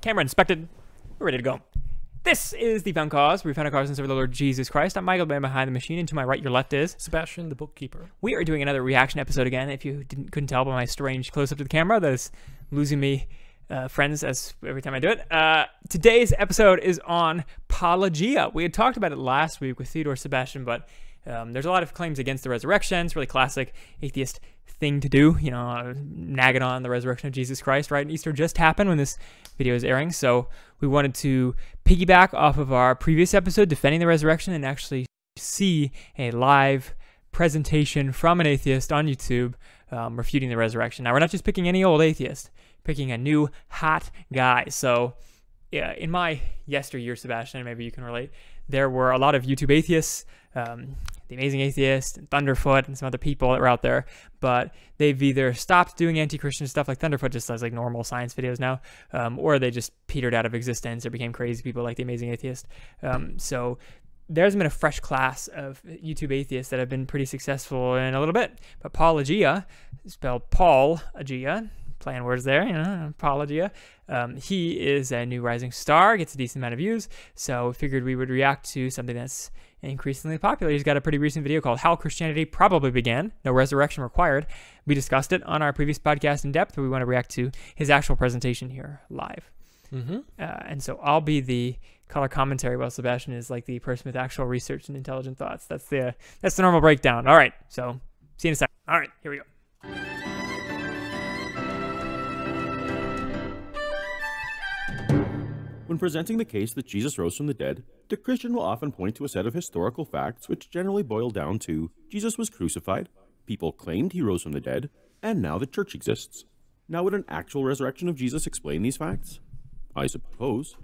Camera inspected. We're ready to go. This is The Found Cause, where we found a cause and serve the Lord Jesus Christ. I'm Michael, the man behind the machine, and to my right, your left is... Sebastian, the bookkeeper. We are doing another reaction episode again. If you couldn't tell by my strange close-up to the camera, that is losing me friends as every time I do it. Today's episode is on Paulogia. We had talked about it last week with Theodore Sebastian, but there's a lot of claims against the resurrection. It's a really classic atheist thing to do, you know, nagging on the resurrection of Jesus Christ, right? And Easter just happened when this video is airing, so we wanted to piggyback off of our previous episode defending the resurrection and actually see a live presentation from an atheist on YouTube refuting the resurrection. Now, we're not just picking any old atheist, picking a new hot guy. So yeah, in my yesteryear, Sebastian, maybe you can relate, there were a lot of YouTube atheists, The Amazing Atheist, and Thunderfoot, and some other people that were out there, but they've either stopped doing anti-Christian stuff, like Thunderfoot just does like normal science videos now, or they just petered out of existence or became crazy people like The Amazing Atheist. So there's been a fresh class of YouTube atheists that have been pretty successful in a little bit, but Paulogia, spelled Paulogia, playing words there, you know, Paulogia. He is a new rising star, gets a decent amount of views, so we figured we would react to something that's increasingly popular. He's got a pretty recent video called How Christianity Probably Began, No Resurrection Required. We discussed it on our previous podcast in depth, but we want to react to his actual presentation here live. And so I'll be the color commentary while Sebastian is like the person with actual research and intelligent thoughts. That's the normal breakdown. All right, so see you in a second. All right, here we go. When presenting the case that Jesus rose from the dead, the Christian will often point to a set of historical facts which generally boil down to Jesus was crucified, people claimed he rose from the dead, and now the church exists. Now, would an actual resurrection of Jesus explain these facts? I suppose.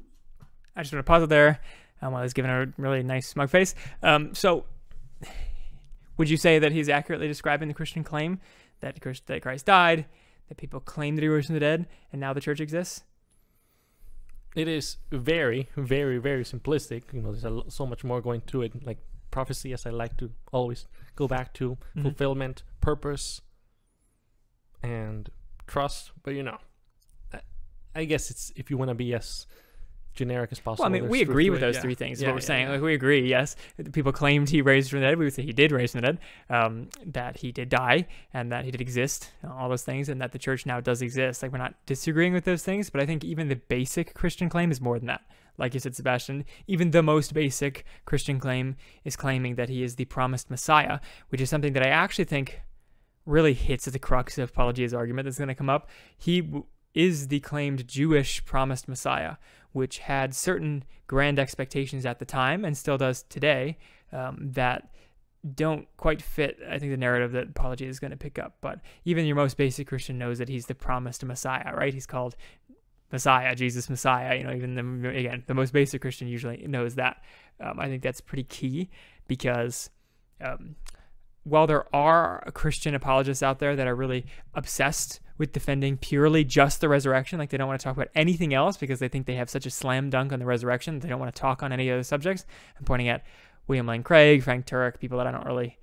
I just want to pause it there while he's giving a really nice smug face. So, would you say that he's accurately describing the Christian claim that Christ died, that people claim that he rose from the dead, and now the church exists? It is very, very, very simplistic. You know, there's so much more going through it, like prophecy, as I like to always go back to, fulfillment, purpose, and trust. But, you know, I guess it's, if you want to be as generic as possible. Well, I mean, we agree with those three things, is what we're saying. Like, we agree, yes. People claimed he raised from the dead. We would say he did raise from the dead, that he did die, and that he did exist, all those things, and that the church now does exist. Like, we're not disagreeing with those things, but I think even the basic Christian claim is more than that. Like you said, Sebastian, even the most basic Christian claim is claiming that he is the promised Messiah, which is something that I actually think really hits at the crux of Paulogia's argument that's going to come up. He is the claimed Jewish promised Messiah, which had certain grand expectations at the time and still does today that don't quite fit, I think, the narrative that Paulogia is going to pick up. But even your most basic Christian knows that he's the promised Messiah, right? He's called Messiah, Jesus Messiah. You know, even the most basic Christian usually knows that. I think that's pretty key because while there are Christian apologists out there that are really obsessed with defending purely just the resurrection, like they don't want to talk about anything else because they think they have such a slam dunk on the resurrection that they don't want to talk on any other subjects. I'm pointing at William Lane Craig, Frank Turek, people that I don't really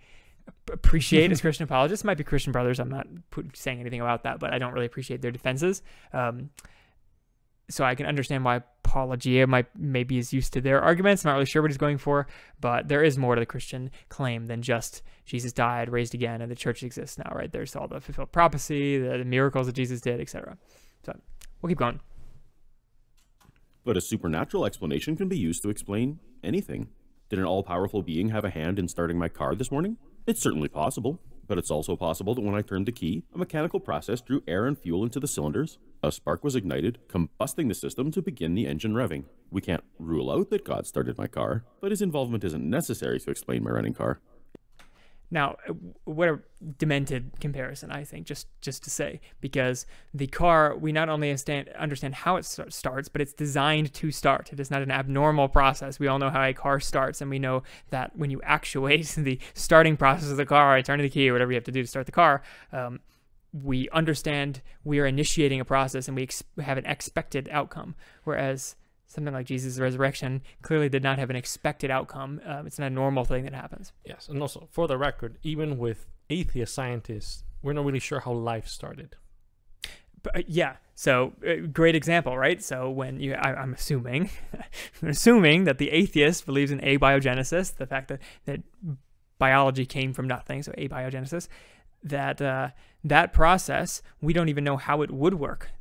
appreciate as Christian apologists. Might be Christian brothers. I'm not saying anything about that, but I don't really appreciate their defenses. So I can understand why Paulogia maybe is used to their arguments. I'm not really sure what he's going for, but there is more to the Christian claim than just Jesus died, raised again, and the church exists now, right? There's all the fulfilled prophecy, the miracles that Jesus did, etc. So we'll keep going. But a supernatural explanation can be used to explain anything. Did an all-powerful being have a hand in starting my car this morning? It's certainly possible. But it's also possible that when I turned the key, a mechanical process drew air and fuel into the cylinders, a spark was ignited, combusting the system to begin the engine revving. We can't rule out that God started my car, but his involvement isn't necessary to explain my running car. Now, what a demented comparison, I think, just to say, because the car, we not only understand how it starts, but it's designed to start. It is not an abnormal process. We all know how a car starts, and we know that when you actuate the starting process of the car, turning the key, or whatever you have to do to start the car, we understand we are initiating a process, and we have an expected outcome, whereas something like Jesus' resurrection clearly did not have an expected outcome. It's not a normal thing that happens. Yes, and also, for the record, even with atheist scientists, we're not really sure how life started. Yeah. So great example, right? So when I'm assuming, assuming that the atheist believes in abiogenesis, the fact that biology came from nothing, so abiogenesis, that process, we don't even know how it would work,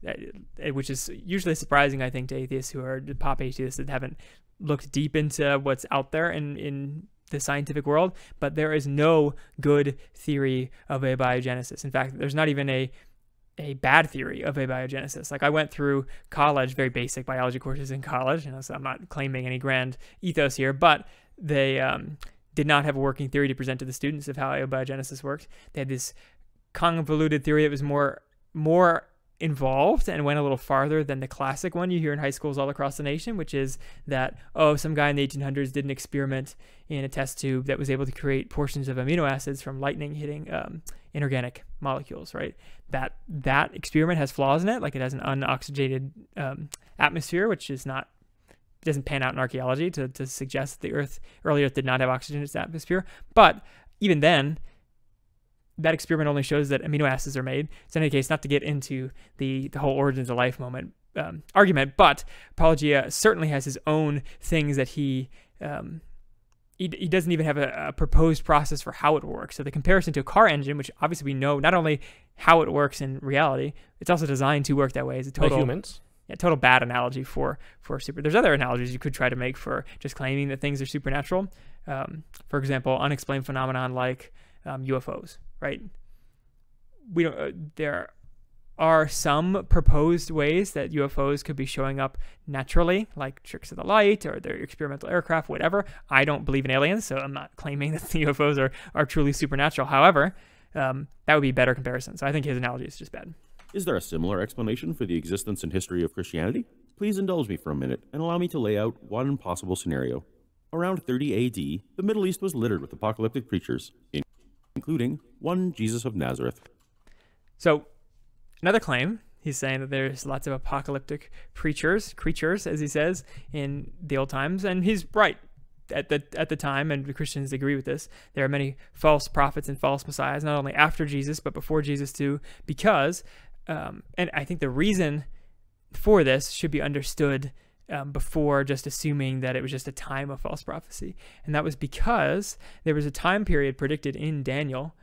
which is usually surprising, I think, to atheists who are pop atheists that haven't looked deep into what's out there in the scientific world. But there is no good theory of abiogenesis. In fact, there's not even a bad theory of abiogenesis. Like, I went through college, very basic biology courses in college, so I'm not claiming any grand ethos here, but they did not have a working theory to present to the students of how abiogenesis worked. They had this convoluted theory that was more involved and went a little farther than the classic one you hear in high schools all across the nation, which is that, some guy in the 1800s did an experiment in a test tube that was able to create portions of amino acids from lightning hitting inorganic molecules, right? That experiment has flaws in it, like it has an unoxygenated atmosphere, which doesn't pan out in archaeology to suggest that the early Earth did not have oxygen in its atmosphere. But even then, that experiment only shows that amino acids are made. So in any case, not to get into the whole origins of life moment argument, but Paulogia certainly has his own things that he doesn't even have a proposed process for how it works. So the comparison to a car engine, which obviously we know not only how it works in reality, it's also designed to work that way. Is a total like humans. Yeah, total bad analogy for super. There's other analogies you could try to make for just claiming that things are supernatural. For example, unexplained phenomenon like UFOs, right? We don't. There are some proposed ways that UFOs could be showing up naturally, like tricks of the light or their experimental aircraft, whatever. I don't believe in aliens, so I'm not claiming that the UFOs are truly supernatural. However, that would be a better comparison. So I think his analogy is just bad. Is there a similar explanation for the existence and history of Christianity? Please indulge me for a minute and allow me to lay out one possible scenario. Around 30 AD, the Middle East was littered with apocalyptic preachers, including one Jesus of Nazareth. So, another claim, he's saying that there's lots of apocalyptic creatures, as he says, in the old times, and he's right. At the time, and the Christians agree with this, there are many false prophets and false messiahs, not only after Jesus, but before Jesus too, because, and I think the reason for this should be understood before just assuming that it was just a time of false prophecy. And that was because there was a time period predicted in Daniel,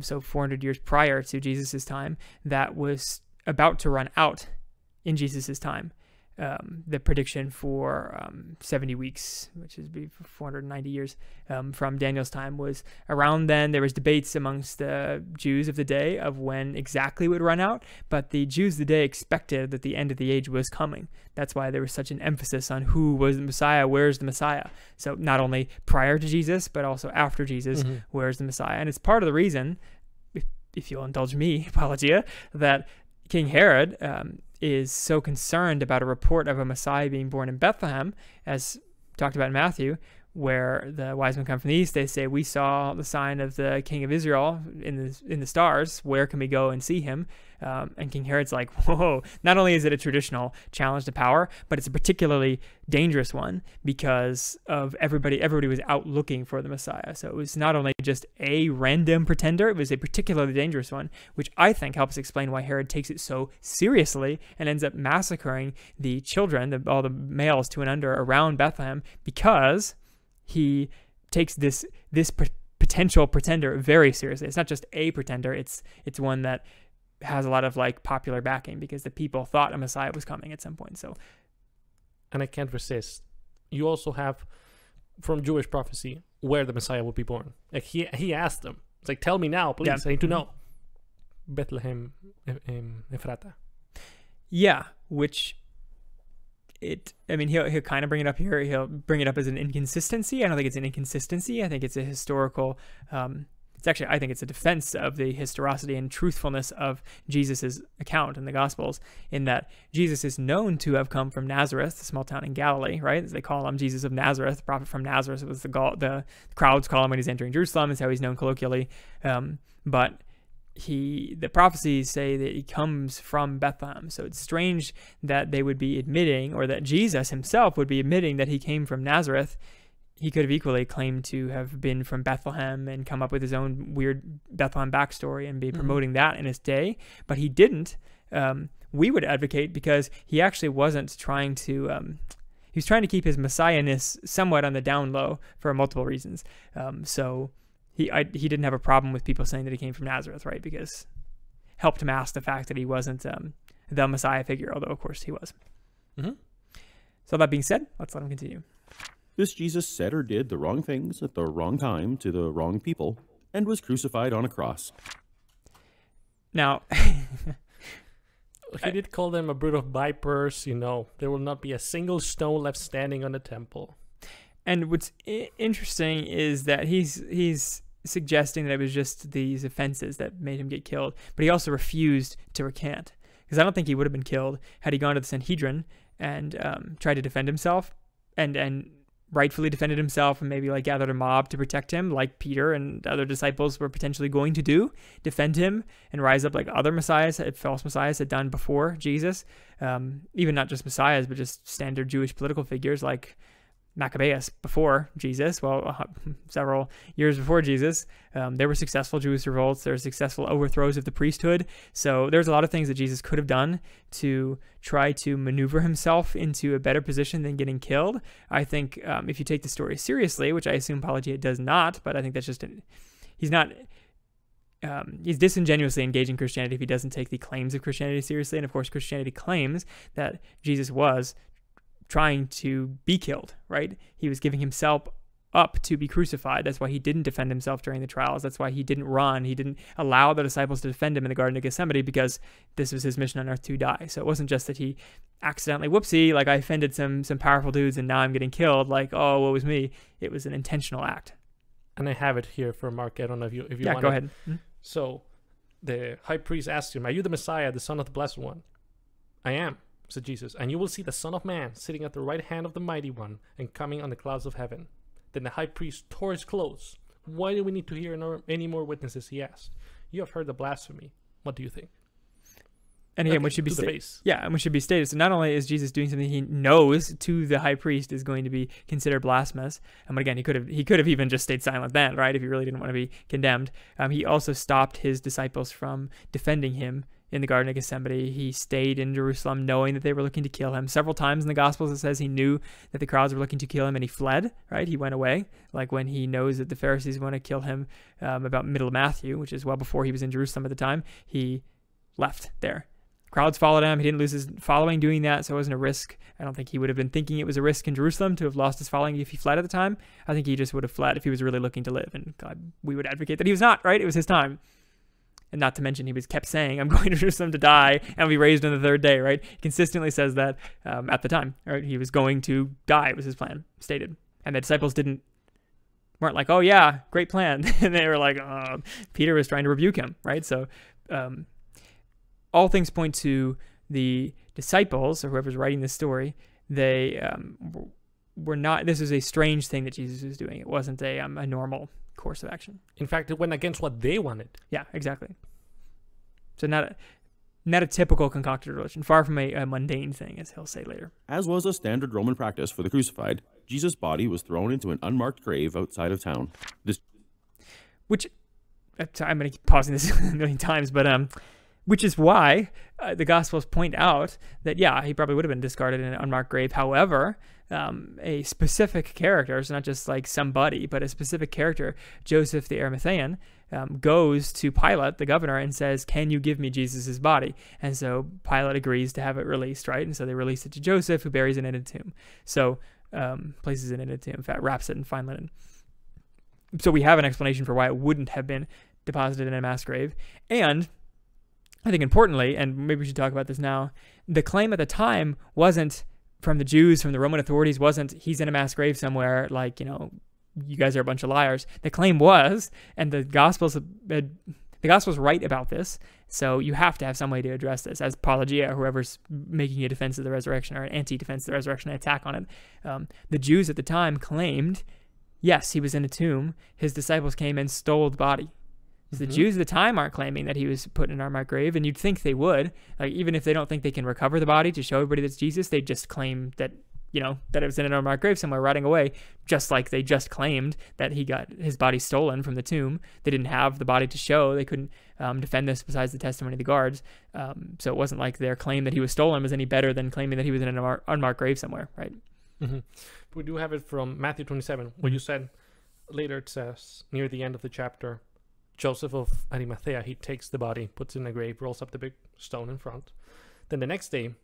so 400 years prior to Jesus' time, that was about to run out in Jesus' time. The prediction for 70 weeks, which is 490 years from Daniel's time, was around then. There was debates amongst the Jews of the day of when exactly it would run out, but the Jews of the day expected that the end of the age was coming. That's why there was such an emphasis on who was the Messiah, where's the Messiah. So not only prior to Jesus, but also after Jesus, where's the Messiah. And it's part of the reason, if you'll indulge me, Paulogia, that King Herod is so concerned about a report of a Messiah being born in Bethlehem, as talked about in Matthew, where the wise men come from the east. They say, we saw the sign of the King of Israel in the stars. Where can we go and see him? And King Herod's like, whoa, not only is it a traditional challenge to power, but it's a particularly dangerous one because of everybody was out looking for the Messiah. So it was not only just a random pretender, it was a particularly dangerous one, which I think helps explain why Herod takes it so seriously and ends up massacring the children, all the males 2 and under around Bethlehem, because he takes this potential pretender very seriously. It's not just a pretender, it's one that has a lot of like popular backing because the people thought a Messiah was coming at some point. So, and I can't resist. You also have from Jewish prophecy where the Messiah would be born. Like he asked them, it's like, tell me now, please. I need to know. Bethlehem, Ephrata. Yeah, which he'll kind of bring it up here. He'll bring it up as an inconsistency. I don't think it's an inconsistency. I think it's a historical. I think it's a defense of the historicity and truthfulness of Jesus's account in the Gospels, in that Jesus is known to have come from Nazareth, a small town in Galilee, right? As they call him Jesus of Nazareth, the prophet from Nazareth was the crowds call him when he's entering Jerusalem, is how he's known colloquially. But the prophecies say that he comes from Bethlehem. So it's strange that they would be admitting, or that Jesus himself would be admitting that he came from Nazareth. He could have equally claimed to have been from Bethlehem and come up with his own weird Bethlehem backstory and be promoting that in his day, but he didn't. we would advocate, because he actually wasn't trying to, he was trying to keep his messiahness somewhat on the down low for multiple reasons. So he didn't have a problem with people saying that he came from Nazareth, right? Because helped mask the fact that he wasn't the Messiah figure, although of course he was. Mm-hmm. So that being said, let's let him continue. This Jesus said or did the wrong things at the wrong time to the wrong people and was crucified on a cross. Now, he did call them a brood of vipers. There will not be a single stone left standing on the temple. And what's interesting is that he's suggesting that it was just these offenses that made him get killed, but he also refused to recant, because I don't think he would have been killed had he gone to the Sanhedrin and tried to defend himself and rightfully defended himself, and maybe like gathered a mob to protect him, like Peter and other disciples were potentially going to do, defend him and rise up like other messiahs, false messiahs had done before Jesus, even not just messiahs, but just standard Jewish political figures like Maccabeus before Jesus, several years before Jesus. There were successful Jewish revolts. There were successful overthrows of the priesthood. So there's a lot of things that Jesus could have done to try to maneuver himself into a better position than getting killed. I think if you take the story seriously, which I assume Paulogia does not, but I think that's just he's disingenuously engaging Christianity if he doesn't take the claims of Christianity seriously. And of course, Christianity claims that Jesus was trying to be killed, right? He was giving himself up to be crucified. That's why he didn't defend himself during the trials. That's why he didn't run. He didn't allow the disciples to defend him in the Garden of Gethsemane, because this was his mission on earth, to die. So it wasn't just that he accidentally, whoopsie, like I offended some powerful dudes and now I'm getting killed, like, oh, what was me? It was an intentional act. And I have it here for Mark. I don't know if you yeah, want go ahead. Mm-hmm. So the high priest asked him, "Are you the Messiah, the Son of the Blessed One?" "I am," said Jesus, "and you will see the Son of Man sitting at the right hand of the Mighty One and coming on the clouds of heaven." Then the high priest tore his clothes. "Why do we need to hear any more witnesses?" he asked. "You have heard the blasphemy. What do you think?" And again, what should be and what should be stated. So not only is Jesus doing something he knows to the high priest is going to be considered blasphemous, but again, he could have even just stayed silent then, right? If he really didn't want to be condemned. He also stopped his disciples from defending him in the Garden of Gethsemane. He stayed in Jerusalem knowing that they were looking to kill him. Several times in the Gospels it says he knew that the crowds were looking to kill him and he fled, right? He went away, like when he knows that the Pharisees want to kill him, about middle of Matthew, which is well before he was in Jerusalem at the time. He left there. Crowds followed him. He didn't lose his following doing that, so it wasn't a risk. I don't think he would have been thinking it was a risk in Jerusalem to have lost his following if he fled at the time. I think he just would have fled if he was really looking to live, and God, we would advocate that he was not, right? It was his time. And not to mention, he was kept saying, "I'm going to Jerusalem to die and be raised on the third day," right? He consistently says that at the time, right? He was going to die, was his plan, stated. And the disciples weren't like, "Oh yeah, great plan." And they were like, Peter was trying to rebuke him, right? So all things point to the disciples, or whoever's writing this story, they were not, this was a strange thing that Jesus was doing. It wasn't a normal course of action. In fact, it went against what they wanted. Yeah, exactly. So not a typical concocted religion, far from a mundane thing, as he'll say later. As was a standard Roman practice for the crucified, Jesus' body was thrown into an unmarked grave outside of town. Which, I'm going to keep pausing this a million times, but which is why the Gospels point out that, yeah, he probably would have been discarded in an unmarked grave. However, a specific character, so not just like somebody, but a specific character, Joseph the Arimathean, goes to Pilate, the governor, and says, "Can you give me Jesus' body?" And so Pilate agrees to have it released, right? And so they release it to Joseph, who buries it in a tomb. So places it in a tomb, in fact, wraps it in fine linen. So we have an explanation for why it wouldn't have been deposited in a mass grave. And I think importantly, and maybe we should talk about this now, the claim at the time wasn't from the Jews, from the Roman authorities, wasn't he's in a mass grave somewhere, like, you guys are a bunch of liars. The claim was, and the Gospels write about this, so you have to have some way to address this, as Paulogia, whoever's making a defense of the resurrection or an anti-defense of the resurrection, attack on it. The Jews at the time claimed, yes, he was in a tomb. His disciples came and stole the body. So the Jews at the time aren't claiming that he was put in an unmarked grave, and you'd think they would. Like, even if they don't think they can recover the body to show everybody that's Jesus, they just claim that that it was in an unmarked grave somewhere rotting away, just like they just claimed that he got his body stolen from the tomb. They didn't have the body to show. They couldn't defend this besides the testimony of the guards. So it wasn't like their claim that he was stolen was any better than claiming that he was in an unmarked grave somewhere, right? Mm-hmm. We do have it from Matthew 27, where you said, later it says, near the end of the chapter, Joseph of Arimathea, he takes the body, puts it in a grave, rolls up the big stone in front. Then the next day,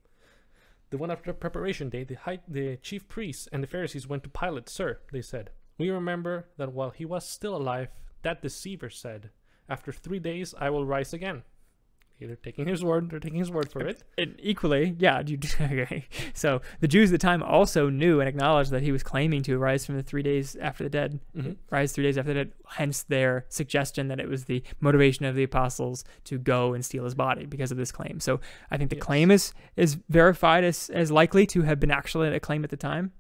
the one after preparation day, the chief priests and the Pharisees went to Pilate. Sir, they said, we remember that while he was still alive, that deceiver said, after 3 days I will rise again. Okay, they're taking his word for it. And equally, yeah. Okay. So the Jews at the time also knew and acknowledged that he was claiming to rise from the 3 days after the dead, rise 3 days after the dead, hence their suggestion that it was the motivation of the apostles to go and steal his body because of this claim. So I think the claim is verified as likely to have been actually a claim at the time.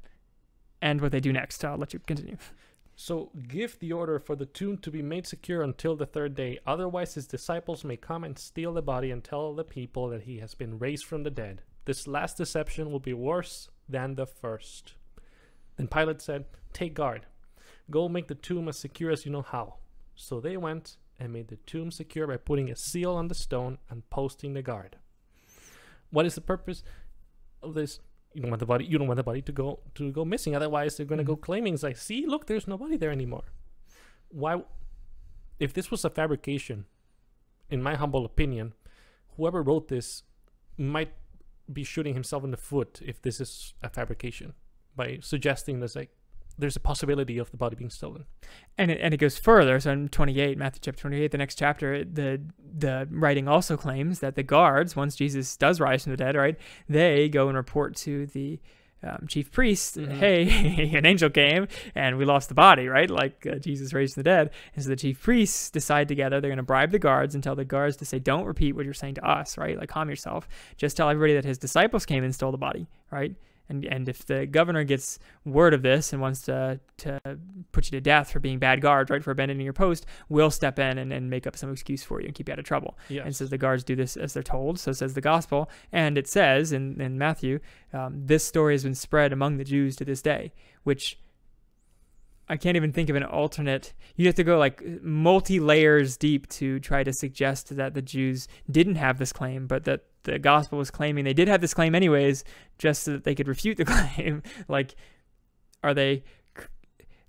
And what they do next, I'll let you continue. So give the order for the tomb to be made secure until the 3rd day. Otherwise his disciples may come and steal the body and tell the people that he has been raised from the dead. This last deception will be worse than the first. Then Pilate said, take guard. Go make the tomb as secure as you know how. So they went and made the tomb secure by putting a seal on the stone and posting the guard. What is the purpose of this? You don't want the body to go missing. Otherwise, they're going to go claiming, it's like, see, look, there's nobody there anymore. Why? If this was a fabrication, in my humble opinion, whoever wrote this might be shooting himself in the foot if this is a fabrication by suggesting there's a possibility of the body being stolen. And it goes further. So in Matthew chapter 28, the next chapter, the writing also claims that the guards, once Jesus does rise from the dead, right, they go and report to the chief priest, hey, an angel came and we lost the body, right? Like Jesus raised from the dead. And so the chief priests decide together they're going to bribe the guards and tell the guards to say, don't repeat what you're saying to us, right? Like, calm yourself. Just tell everybody that his disciples came and stole the body, right? And if the governor gets word of this and wants to put you to death for being bad guards, right, for abandoning your post, we'll step in and make up some excuse for you and keep you out of trouble. Yes. And so the guards do this as they're told. So says the gospel. And it says in Matthew, this story has been spread among the Jews to this day, which I can't even think of an alternate. You have to go like multi-layers deep to try to suggest that the Jews didn't have this claim, but that the gospel was claiming they did have this claim anyways, just so that they could refute the claim. Like, are they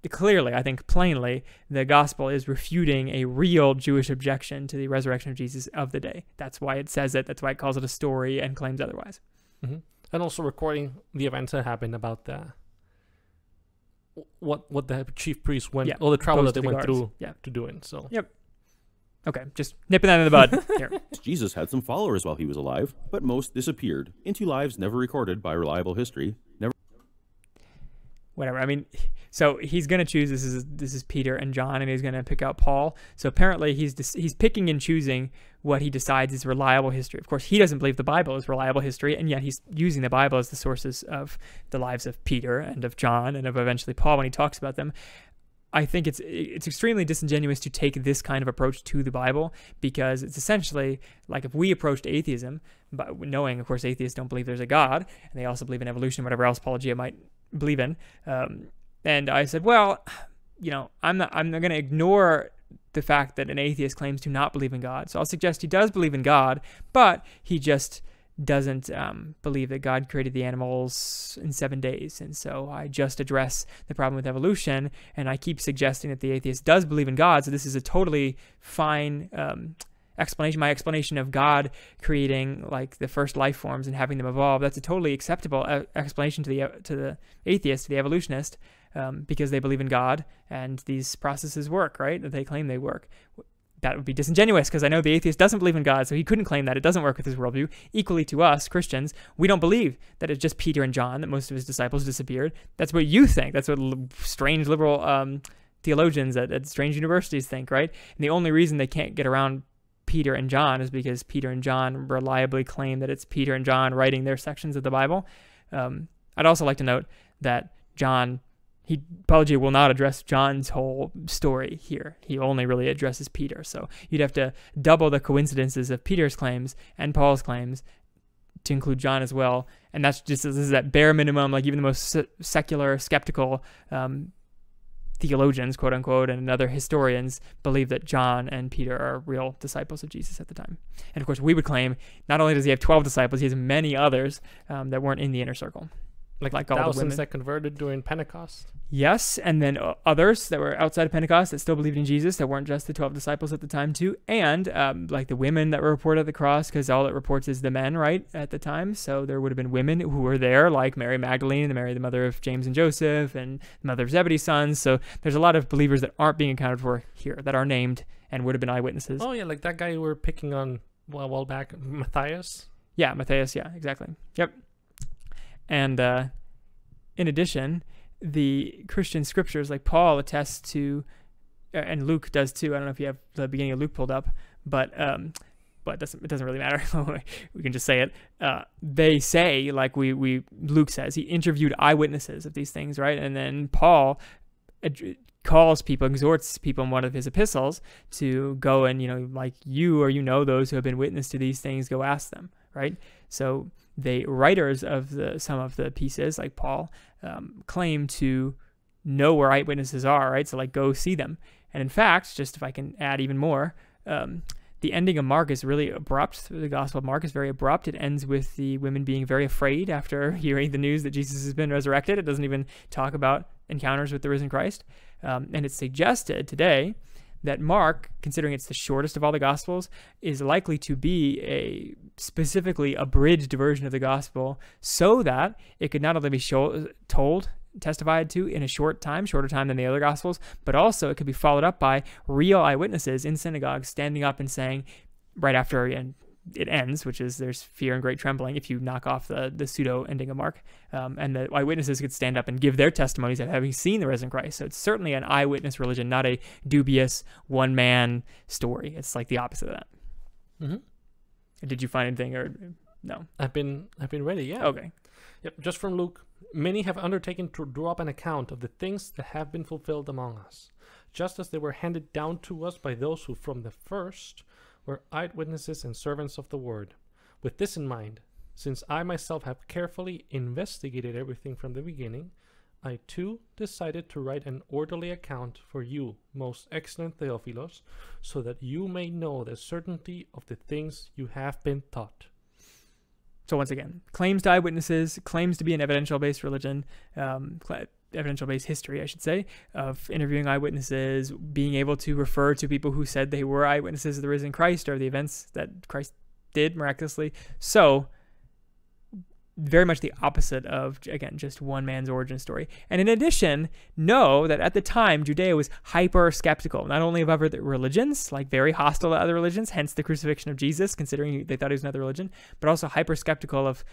clearly, I think plainly, the gospel is refuting a real Jewish objection to the resurrection of Jesus of the day. That's why it says it. That's why it calls it a story and claims otherwise. Mm-hmm. And also recording the events that happened about the what the chief priests went, all the trouble that they went through to do it. So okay, just nipping that in the bud here. Jesus had some followers while he was alive, but most disappeared into lives never recorded by reliable history. Whatever. I mean, so he's going to choose, this is Peter and John, and he's going to pick out Paul. So apparently he's picking and choosing what he decides is reliable history. Of course, he doesn't believe the Bible is reliable history, and yet he's using the Bible as the sources of the lives of Peter and of John and of eventually Paul when he talks about them. I think it's extremely disingenuous to take this kind of approach to the Bible, because it's essentially like if we approached atheism, but knowing, of course, atheists don't believe there's a God, and they also believe in evolution, whatever else Paulogia might believe in. And I said, well, I'm not going to ignore the fact that an atheist claims to not believe in God. So I'll suggest he does believe in God, but he just doesn't believe that God created the animals in 7 days. And so I just address the problem with evolution, and I keep suggesting that the atheist does believe in God. So this is a totally fine explanation. My explanation of God creating like the first life forms and having them evolve, that's a totally acceptable explanation to the atheist, to the evolutionist, because they believe in God and these processes work, right? That they claim they work. That would be disingenuous, because I know the atheist doesn't believe in God, so he couldn't claim that. It doesn't work with his worldview. Equally to us, Christians, we don't believe that it's just Peter and John, that most of his disciples disappeared. That's what you think. That's what strange liberal theologians at strange universities think, right? And the only reason they can't get around Peter and John is because Peter and John reliably claim that it's Peter and John writing their sections of the Bible. I'd also like to note that Paulogia will not address John's whole story here. He only really addresses Peter. So you'd have to double the coincidences of Peter's claims and Paul's claims to include John as well. And that's just, this is that bare minimum, like even the most secular, skeptical theologians, quote unquote, and other historians believe that John and Peter are real disciples of Jesus at the time. And of course, we would claim not only does he have 12 disciples, he has many others that weren't in the inner circle. Like all the thousands women that converted during Pentecost. Yes, and then others that were outside of Pentecost that still believed in Jesus, that weren't just the 12 disciples at the time too, and like the women that were reported at the cross, because all it reports is the men, right, at the time. So there would have been women who were there, like Mary Magdalene, Mary, the mother of James and Joseph, and the mother of Zebedee's sons. So there's a lot of believers that aren't being accounted for here, that are named and would have been eyewitnesses. Oh yeah, like that guy we were picking on a while back, Matthias. Yeah, Matthias, yeah, exactly. Yep. And in addition, the Christian scriptures, like Paul attests to, and Luke does too. I don't know if you have the beginning of Luke pulled up, but it doesn't really matter. We can just say it. They say, like Luke says, he interviewed eyewitnesses of these things, right? And then Paul calls people, exhorts people in one of his epistles to go and, like you or those who have been witness to these things, go ask them, right? So the writers of some of the pieces, like Paul, claim to know where eyewitnesses are, right? So like go see them. And in fact, just if I can add even more, the ending of Mark is really abrupt. The Gospel of Mark is very abrupt. It ends with the women being very afraid after hearing the news that Jesus has been resurrected. It doesn't even talk about encounters with the risen Christ. And it's suggested today that Mark, considering it's the shortest of all the Gospels, is likely to be a specifically abridged version of the Gospel so that it could not only be testified to in a shorter time than the other Gospels, but also it could be followed up by real eyewitnesses in synagogues standing up and saying, right after it ends, which is there's fear and great trembling if you knock off the pseudo ending of Mark, and the eyewitnesses could stand up and give their testimonies of having seen the risen Christ. So it's certainly an eyewitness religion, not a dubious one-man story. It's like the opposite of that. Mm-hmm. Did you find anything or no? I've been ready, yeah. Okay. Yep, just from Luke. Many have undertaken to draw up an account of the things that have been fulfilled among us, just as they were handed down to us by those who from the first were eyewitnesses and servants of the word. With this in mind, since I myself have carefully investigated everything from the beginning, I too decided to write an orderly account for you, most excellent Theophilos, so that you may know the certainty of the things you have been taught. So once again, claims to eyewitnesses, claims to be an evidential-based religion, evidential-based history, I should say, of interviewing eyewitnesses, being able to refer to people who said they were eyewitnesses of the risen Christ or the events that Christ did miraculously. So very much the opposite of, again, just one man's origin story. And in addition, know that at the time, Judea was hyper-skeptical, not only of other religions, like very hostile to other religions, hence the crucifixion of Jesus, considering they thought he was another religion, but also hyper-skeptical of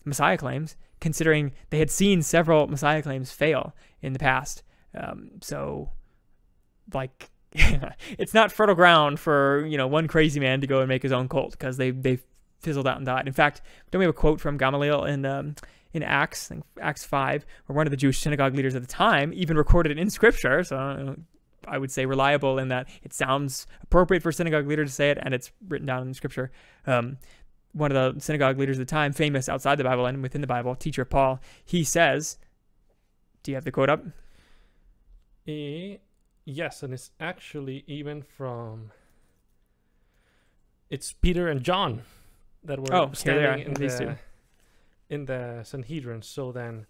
Messiah claims, considering they had seen several Messiah claims fail in the past. So, like, it's not fertile ground for, one crazy man to go and make his own cult, because they fizzled out and died. In fact, don't we have a quote from Gamaliel in Acts 5, where one of the Jewish synagogue leaders at the time even recorded it in Scripture, so I would say reliable in that it sounds appropriate for a synagogue leader to say it, and it's written down in Scripture. One of the synagogue leaders at the time, famous outside the Bible and within the Bible, teacher Paul, he says, do you have the quote up? Yes, and it's actually even from, it's Peter and John that were standing in the Sanhedrin. So then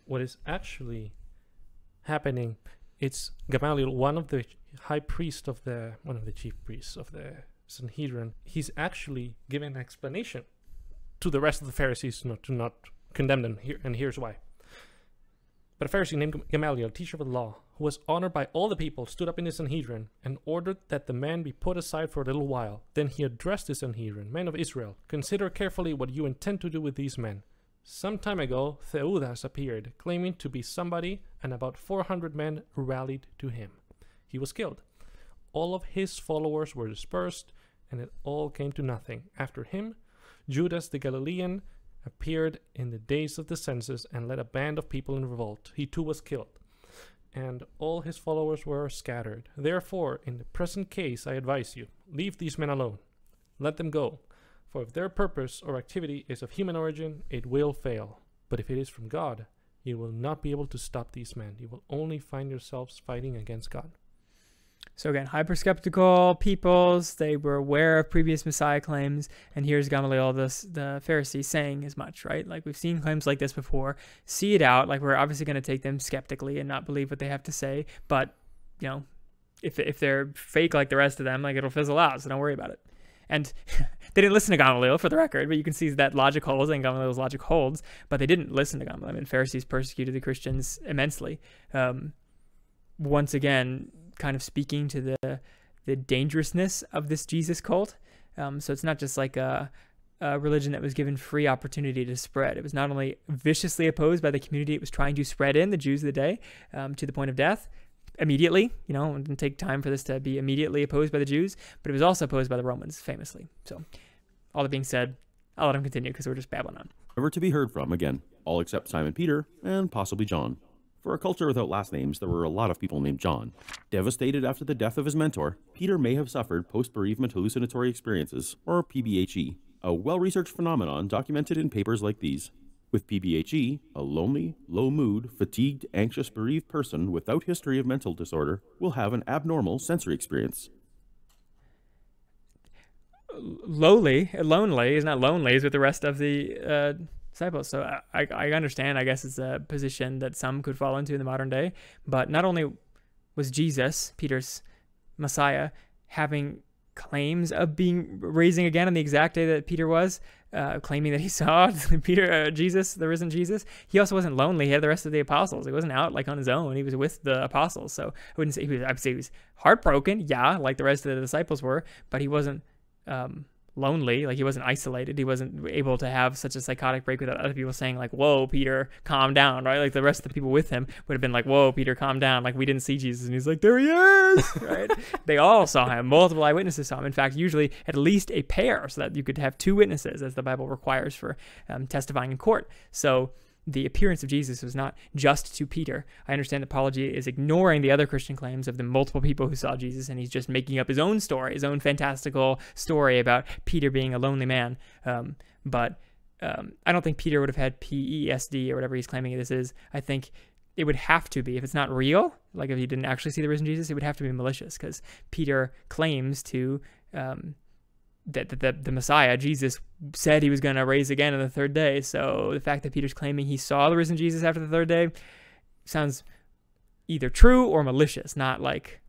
what is actually happening, it's Gamaliel, one of the chief priests of the Sanhedrin. He's actually giving an explanation to the rest of the Pharisees to not condemn them here, and here's why. But a Pharisee named Gamaliel, teacher of the law, who was honored by all the people, stood up in the Sanhedrin and ordered that the man be put aside for a little while. Then he addressed the Sanhedrin, men of Israel, consider carefully what you intend to do with these men. Some time ago, Theudas appeared, claiming to be somebody, and about 400 men rallied to him. He was killed. All of his followers were dispersed, and it all came to nothing. After him, Judas the Galilean appeared in the days of the census and led a band of people in revolt. He too was killed, and all his followers were scattered. Therefore, in the present case, I advise you, leave these men alone. Let them go, For if their purpose or activity is of human origin, it will fail. But if it is from God, you will not be able to stop these men. You will only find yourselves fighting against God. So again, hyper-skeptical peoples, they were aware of previous Messiah claims, and here's Gamaliel, the Pharisee, saying as much, right? Like, we've seen claims like this before, see it out, like, we're obviously going to take them skeptically and not believe what they have to say, but, you know, if they're fake like the rest of them, like, it'll fizzle out, so don't worry about it. And they didn't listen to Gamaliel, for the record, but you can see that logic holds, and Gamaliel's logic holds, but they didn't listen to Gamaliel. I mean, Pharisees persecuted the Christians immensely. Once again, kind of speaking to the dangerousness of this Jesus cult. So it's not just like a religion that was given free opportunity to spread. It was not only viciously opposed by the community it was trying to spread in, the Jews of the day, to the point of death, immediately. You know, it didn't take time for this to be immediately opposed by the Jews, but it was also opposed by the Romans, famously. So all that being said, I'll let him continue because we're just babbling on. Never to be heard from again, all except Simon Peter and possibly John. For a culture without last names, there were a lot of people named John. Devastated after the death of his mentor, Peter may have suffered post-bereavement hallucinatory experiences, or PBHE, a well-researched phenomenon documented in papers like these. With PBHE, a lonely, low-mood, fatigued, anxious, bereaved person without history of mental disorder will have an abnormal sensory experience. Lonely is not lonely, is with the rest of the disciples. So I understand, I guess it's a position that some could fall into in the modern day, but not only was Jesus, Peter's Messiah, having claims of being raising again on the exact day that Peter was, claiming that he saw Jesus, the risen Jesus, he also wasn't lonely. He had the rest of the apostles. He wasn't out like on his own. He was with the apostles. So I wouldn't say I'd say he was heartbroken, yeah, like the rest of the disciples were, but he wasn't lonely, like he wasn't isolated. He wasn't able to have such a psychotic break without other people saying like, whoa, Peter, calm down, right? Like the rest of the people with him would have been like, whoa, Peter, calm down. Like, we didn't see Jesus. And he's like, there he is, right? They all saw him. Multiple eyewitnesses saw him. In fact, usually at least a pair, so that you could have two witnesses, as the Bible requires for testifying in court. So the appearance of Jesus was not just to Peter. I understand that Paulogia is ignoring the other Christian claims of the multiple people who saw Jesus, and he's just making up his own story, his own fantastical story about Peter being a lonely man. But I don't think Peter would have had PESD or whatever he's claiming this is. I think it would have to be, if it's not real, like if he didn't actually see the risen Jesus, it would have to be malicious, because Peter claims to that the Messiah, Jesus, said he was going to raise again on the third day. So the fact that Peter's claiming he saw the risen Jesus after the third day sounds either true or malicious, not like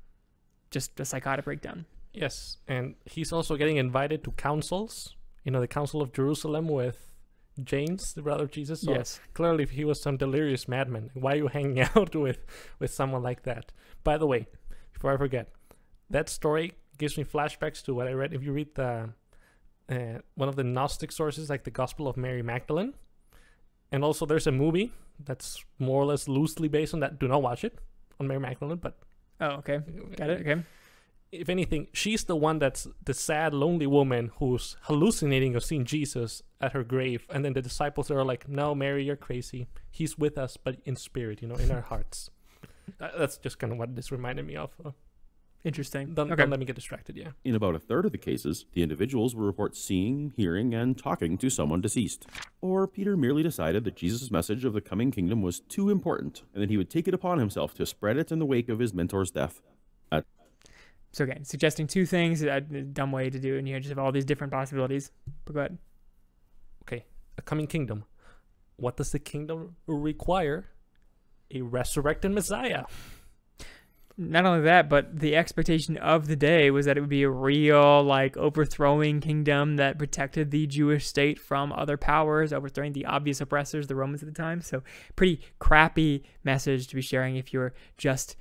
just a psychotic breakdown. Yes, and he's also getting invited to councils, the Council of Jerusalem with James, the brother of Jesus. So yes. Clearly he was some delirious madman. Why are you hanging out with someone like that? By the way, before I forget, that story gives me flashbacks to what I read. If you read the one of the Gnostic sources, like the Gospel of Mary Magdalene, and also there's a movie that's more or less loosely based on that. Do not watch it on Mary Magdalene, but okay, got it. Okay. If anything, she's the one that's the sad, lonely woman who's hallucinating of seeing Jesus at her grave, and then the disciples are like, "No, Mary, you're crazy. He's with us, but in spirit, in our hearts." That's just kind of what this reminded me of. Interesting. Don't let me get distracted, yeah. In about a third of the cases, the individuals will report seeing, hearing, and talking to someone deceased. Or Peter merely decided that Jesus' message of the coming kingdom was too important, and that he would take it upon himself to spread it in the wake of his mentor's death. So again, suggesting two things, a dumb way to do it, and you just have all these different possibilities. But go ahead. Okay, a coming kingdom. What does the kingdom require? A resurrected Messiah. Not only that, but the expectation of the day was that it would be a real, like, overthrowing kingdom that protected the Jewish state from other powers, overthrowing the obvious oppressors, the Romans at the time. So pretty crappy message to be sharing if you're just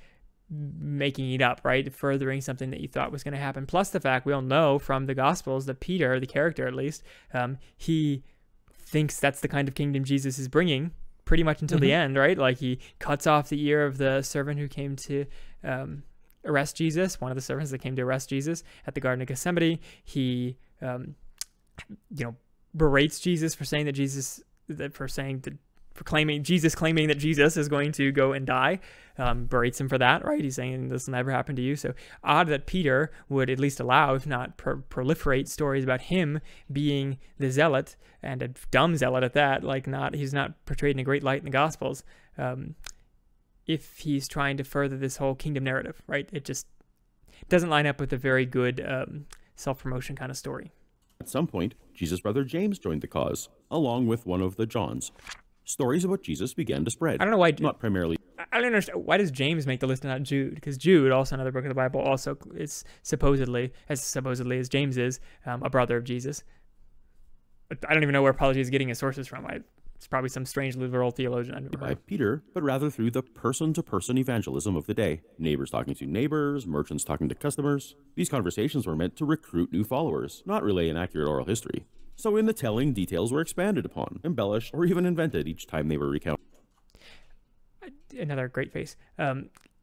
making it up, right? Furthering something that you thought was going to happen. Plus the fact we all know from the Gospels that Peter, the character at least, he thinks that's the kind of kingdom Jesus is bringing pretty much until the end, right? Like he cuts off the ear of the servant who came to arrest Jesus, one of the servants that came to arrest Jesus at the Garden of Gethsemane. He, berates Jesus for saying that claiming that Jesus is going to go and die, berates him for that, right? He's saying this will never happen to you. So odd that Peter would at least allow, if not proliferate, stories about him being the zealot, and a dumb zealot at that. Like, he's not portrayed in a great light in the Gospels. If he's trying to further this whole kingdom narrative, right? It just doesn't line up with a very good self-promotion kind of story. At some point, Jesus' brother James joined the cause, along with one of the Johns. Stories about Jesus began to spread. I don't know why. Not primarily. I don't understand. Why does James make the list and not Jude? Because Jude, also another book of the Bible, also is supposedly as James is, a brother of Jesus. But I don't even know where Paulogia is getting his sources from. It's probably some strange liberal theologian I've never heard By of. Peter, but rather through the person-to-person evangelism of the day. Neighbors talking to neighbors, merchants talking to customers. These conversations were meant to recruit new followers, not relay an accurate oral history. So in the telling, details were expanded upon, embellished, or even invented each time they were recounted. Another great face.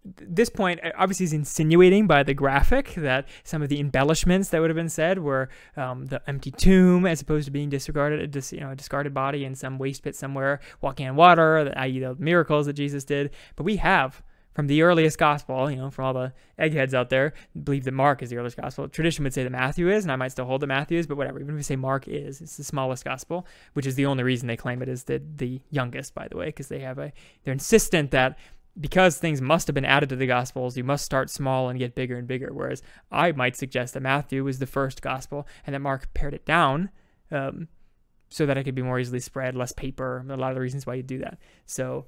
This point obviously is insinuating by the graphic that some of the embellishments that would have been said were the empty tomb, as opposed to being disregarded, a discarded body in some waste pit somewhere, walking on water, i.e. the miracles that Jesus did. But we have, from the earliest gospel, from all the eggheads out there, believe that Mark is the earliest gospel. Tradition would say that Matthew is, and I might still hold that Matthew is, but whatever. Even if we say Mark is, it's the smallest gospel, which is the only reason they claim it is the youngest, by the way, because they're insistent that because things must have been added to the Gospels, you must start small and get bigger and bigger, whereas I might suggest that Matthew was the first Gospel and that Mark pared it down so that it could be more easily spread, less paper, a lot of the reasons why you do that. So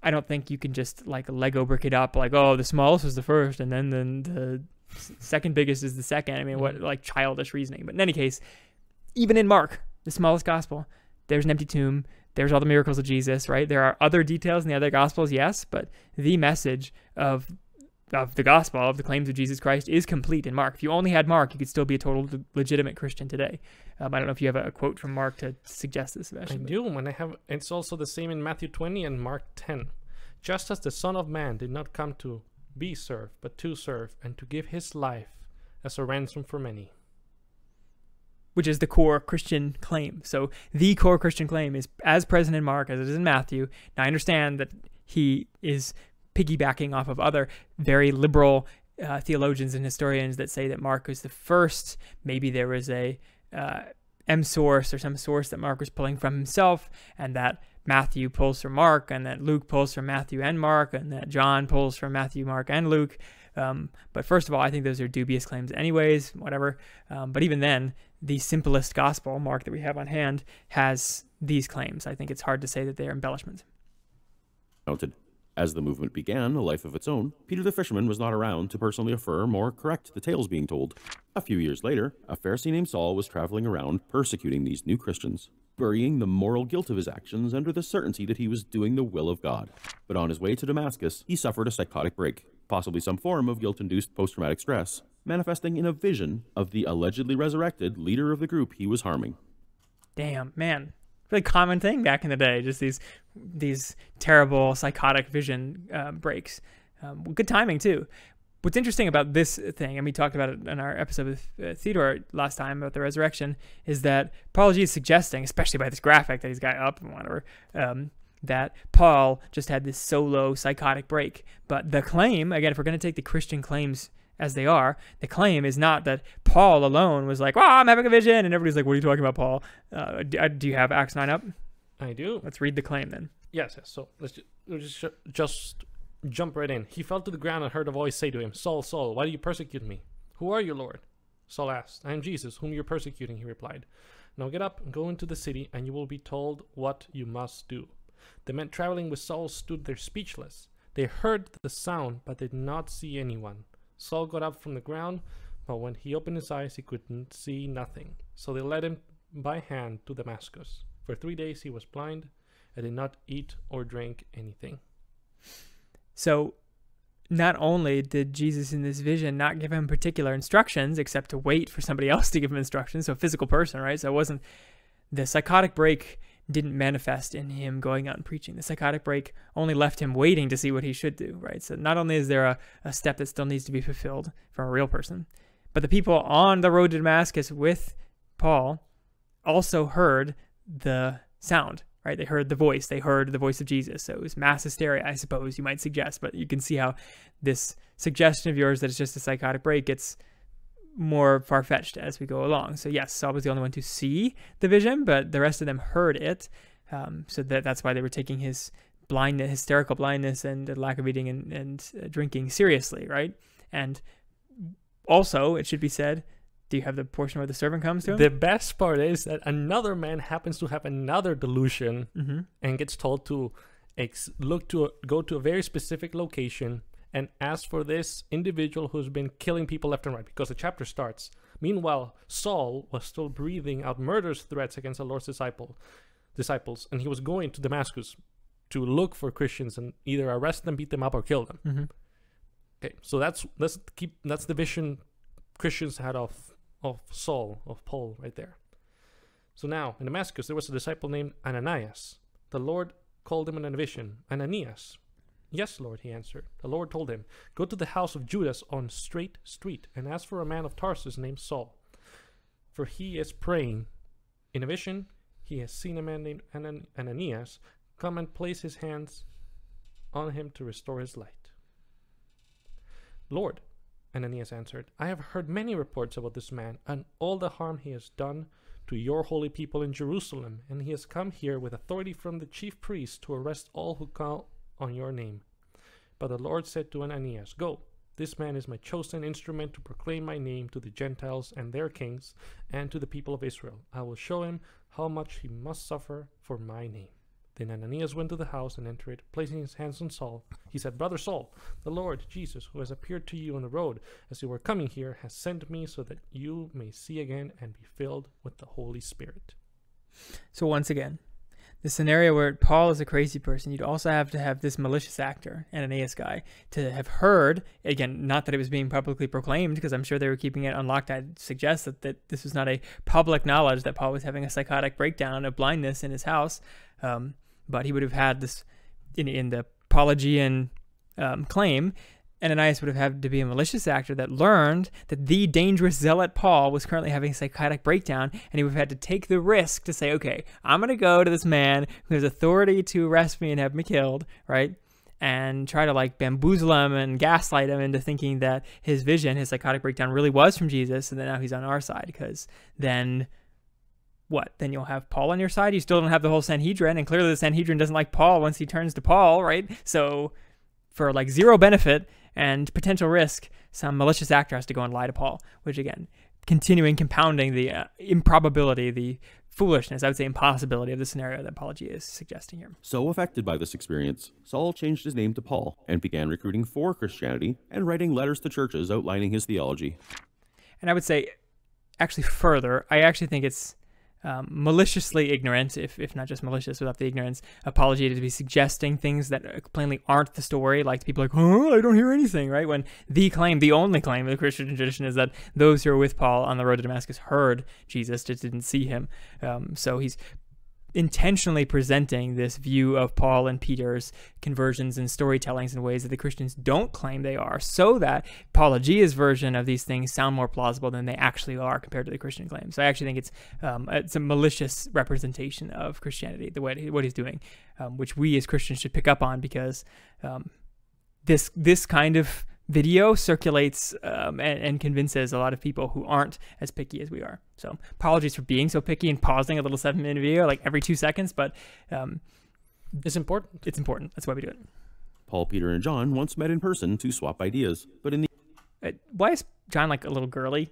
I don't think you can just like Lego brick it up like, oh, the smallest was the first and then the second biggest is the second. I mean, what like childish reasoning. But in any case, even in Mark, the smallest Gospel, there's an empty tomb. There's all the miracles of Jesus, right? There are other details in the other Gospels, yes, but the message of the gospel, of the claims of Jesus Christ, is complete in Mark. If you only had Mark, you could still be a total legitimate Christian today. I don't know if you have a quote from Mark to suggest this, Sebastian. I do. It's also the same in Matthew 20 and Mark 10. Just as the Son of Man did not come to be served, but to serve, and to give his life as a ransom for many. Which is the core Christian claim. So the core Christian claim is as present in Mark as it is in Matthew. Now I understand that he is piggybacking off of other very liberal theologians and historians that say that Mark was the first. Maybe there was a M source or some source that Mark was pulling from himself, and that Matthew pulls from Mark, and that Luke pulls from Matthew and Mark, and that John pulls from Matthew, Mark, and Luke. But first of all, I think those are dubious claims anyways, whatever. But even then, the simplest gospel, Mark, that we have on hand, has these claims. I think it's hard to say that they are embellishments. Noted. As the movement began a life of its own, Peter the fisherman was not around to personally affirm or correct the tales being told. A few years later, a Pharisee named Saul was traveling around persecuting these new Christians, burying the moral guilt of his actions under the certainty that he was doing the will of God. But on his way to Damascus, he suffered a psychotic break, possibly some form of guilt-induced post-traumatic stress, manifesting in a vision of the allegedly resurrected leader of the group he was harming. Damn, man. Really common thing back in the day, just these terrible psychotic vision breaks. Good timing, too. What's interesting about this thing, and we talked about it in our episode with Theodore last time about the resurrection, is that Paulogia is suggesting, especially by this graphic that he's got up and whatever, that Paul just had this solo psychotic break. But the claim, again, if we're going to take the Christian claims as they are, the claim is not that Paul alone was like, "Oh, I'm having a vision," and everybody's like, "What are you talking about, Paul?" Do you have Acts 9 up? I do. Let's read the claim then. Yes. So let's just jump right in. He fell to the ground and heard a voice say to him, "Saul, Saul, why do you persecute me? Who are you, Lord?" Saul asked. "I am Jesus, whom you're persecuting," he replied. "Now get up and go into the city, and you will be told what you must do." The men traveling with Saul stood there speechless. They heard the sound, but did not see anyone. Saul got up from the ground, but when he opened his eyes, he couldn't see nothing. So they led him by hand to Damascus. For 3 days he was blind and did not eat or drink anything. So not only did Jesus in this vision not give him particular instructions, except to wait for somebody else to give him instructions, so a physical person, right? So it wasn't, the psychotic break didn't manifest in him going out and preaching. The psychotic break only left him waiting to see what he should do, right? So not only is there a step that still needs to be fulfilled from a real person, but the people on the road to Damascus with Paul also heard the sound, right? They heard the voice. They heard the voice of Jesus. So it was mass hysteria, I suppose you might suggest. But you can see how this suggestion of yours that it's just a psychotic break gets more far-fetched as we go along. So yes, Saul was the only one to see the vision, but the rest of them heard it. So that's why they were taking his blindness, hysterical blindness, and lack of eating and drinking seriously, right? And also, it should be said, do you have the portion where the servant comes to him? The best part is that another man happens to have another delusion and gets told to go to a very specific location and ask for this individual who's been killing people left and right, because the chapter starts. Meanwhile, Saul was still breathing out murderous threats against the Lord's disciples, and he was going to Damascus to look for Christians and either arrest them, beat them up, or kill them. Okay, so that's the vision Christians had of Saul, of Paul, right there. So now in Damascus there was a disciple named Ananias. The Lord called him in a vision, Ananias. Yes, Lord, he answered. The Lord told him, go to the house of Judas on Straight Street and ask for a man of Tarsus named Saul, for he is praying. In a vision, he has seen a man named Ananias come and place his hands on him to restore his light. Lord, Ananias answered, I have heard many reports about this man and all the harm he has done to your holy people in Jerusalem, and he has come here with authority from the chief priests to arrest all who call on your name. But the Lord said to Ananias, go, this man is my chosen instrument to proclaim my name to the Gentiles and their kings and to the people of Israel. I will show him how much he must suffer for my name. Then Ananias went to the house and entered. Placing his hands on Saul, he said, Brother Saul, the Lord Jesus, who has appeared to you on the road as you were coming here, has sent me so that you may see again and be filled with the Holy Spirit. So once again, the scenario where Paul is a crazy person, you'd also have to have this malicious actor, Ananias guy, to have heard, again, not that it was being publicly proclaimed, because I'm sure they were keeping it unlocked. I'd suggest that this was not a public knowledge that Paul was having a psychotic breakdown of blindness in his house. But he would have had this in the Paulogian claim. Ananias would have had to be a malicious actor that learned that the dangerous zealot Paul was currently having a psychotic breakdown, and he would have had to take the risk to say, okay, I'm going to go to this man who has authority to arrest me and have me killed, right? And try to like bamboozle him and gaslight him into thinking that his vision, his psychotic breakdown really was from Jesus, and then now he's on our side, because then what? Then you'll have Paul on your side? You still don't have the whole Sanhedrin, and clearly the Sanhedrin doesn't like Paul once he turns to Paul, right? So for like zero benefit and potential risk, some malicious actor has to go and lie to Paul, which again, compounding the improbability, the foolishness, I would say impossibility of the scenario that Paulogia is suggesting here. So affected by this experience, Saul changed his name to Paul and began recruiting for Christianity and writing letters to churches outlining his theology. And I would say, actually further, I actually think it's maliciously ignorant, if not just malicious without the ignorance, Paulogia to be suggesting things that plainly aren't the story. Like people are like, oh, I don't hear anything, right? When the only claim of the Christian tradition is that those who are with Paul on the road to Damascus heard Jesus, just didn't see him. So he's intentionally presenting this view of Paul and Peter's conversions and storytellings in ways that the Christians don't claim they are, so that Paulogia's version of these things sound more plausible than they actually are compared to the Christian claim. So I actually think it's a malicious representation of Christianity, what he's doing, which we as Christians should pick up on, because this kind of video circulates and convinces a lot of people who aren't as picky as we are. So apologies for being so picky and pausing a little 7-minute video like every 2 seconds, but it's important. It's important. That's why we do it. Paul, Peter, and John once met in person to swap ideas, but in the why is John like a little girly?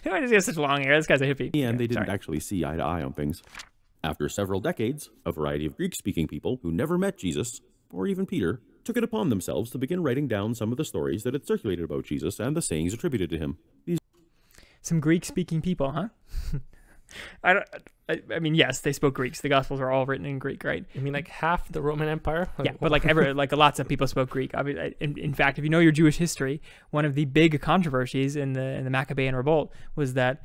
Why does he have such long hair? This guy's a hippie. end, they didn't actually see eye to eye on things. After several decades, a variety of Greek-speaking people who never met Jesus, or even Peter, took it upon themselves to begin writing down some of the stories that had circulated about Jesus and the sayings attributed to him. Some Greek-speaking people, huh? I mean, yes, they spoke Greek. The Gospels are all written in Greek, right? I mean, like half the Roman Empire? Yeah, but like lots of people spoke Greek. In fact, if you know your Jewish history, one of the big controversies in the Maccabean revolt was that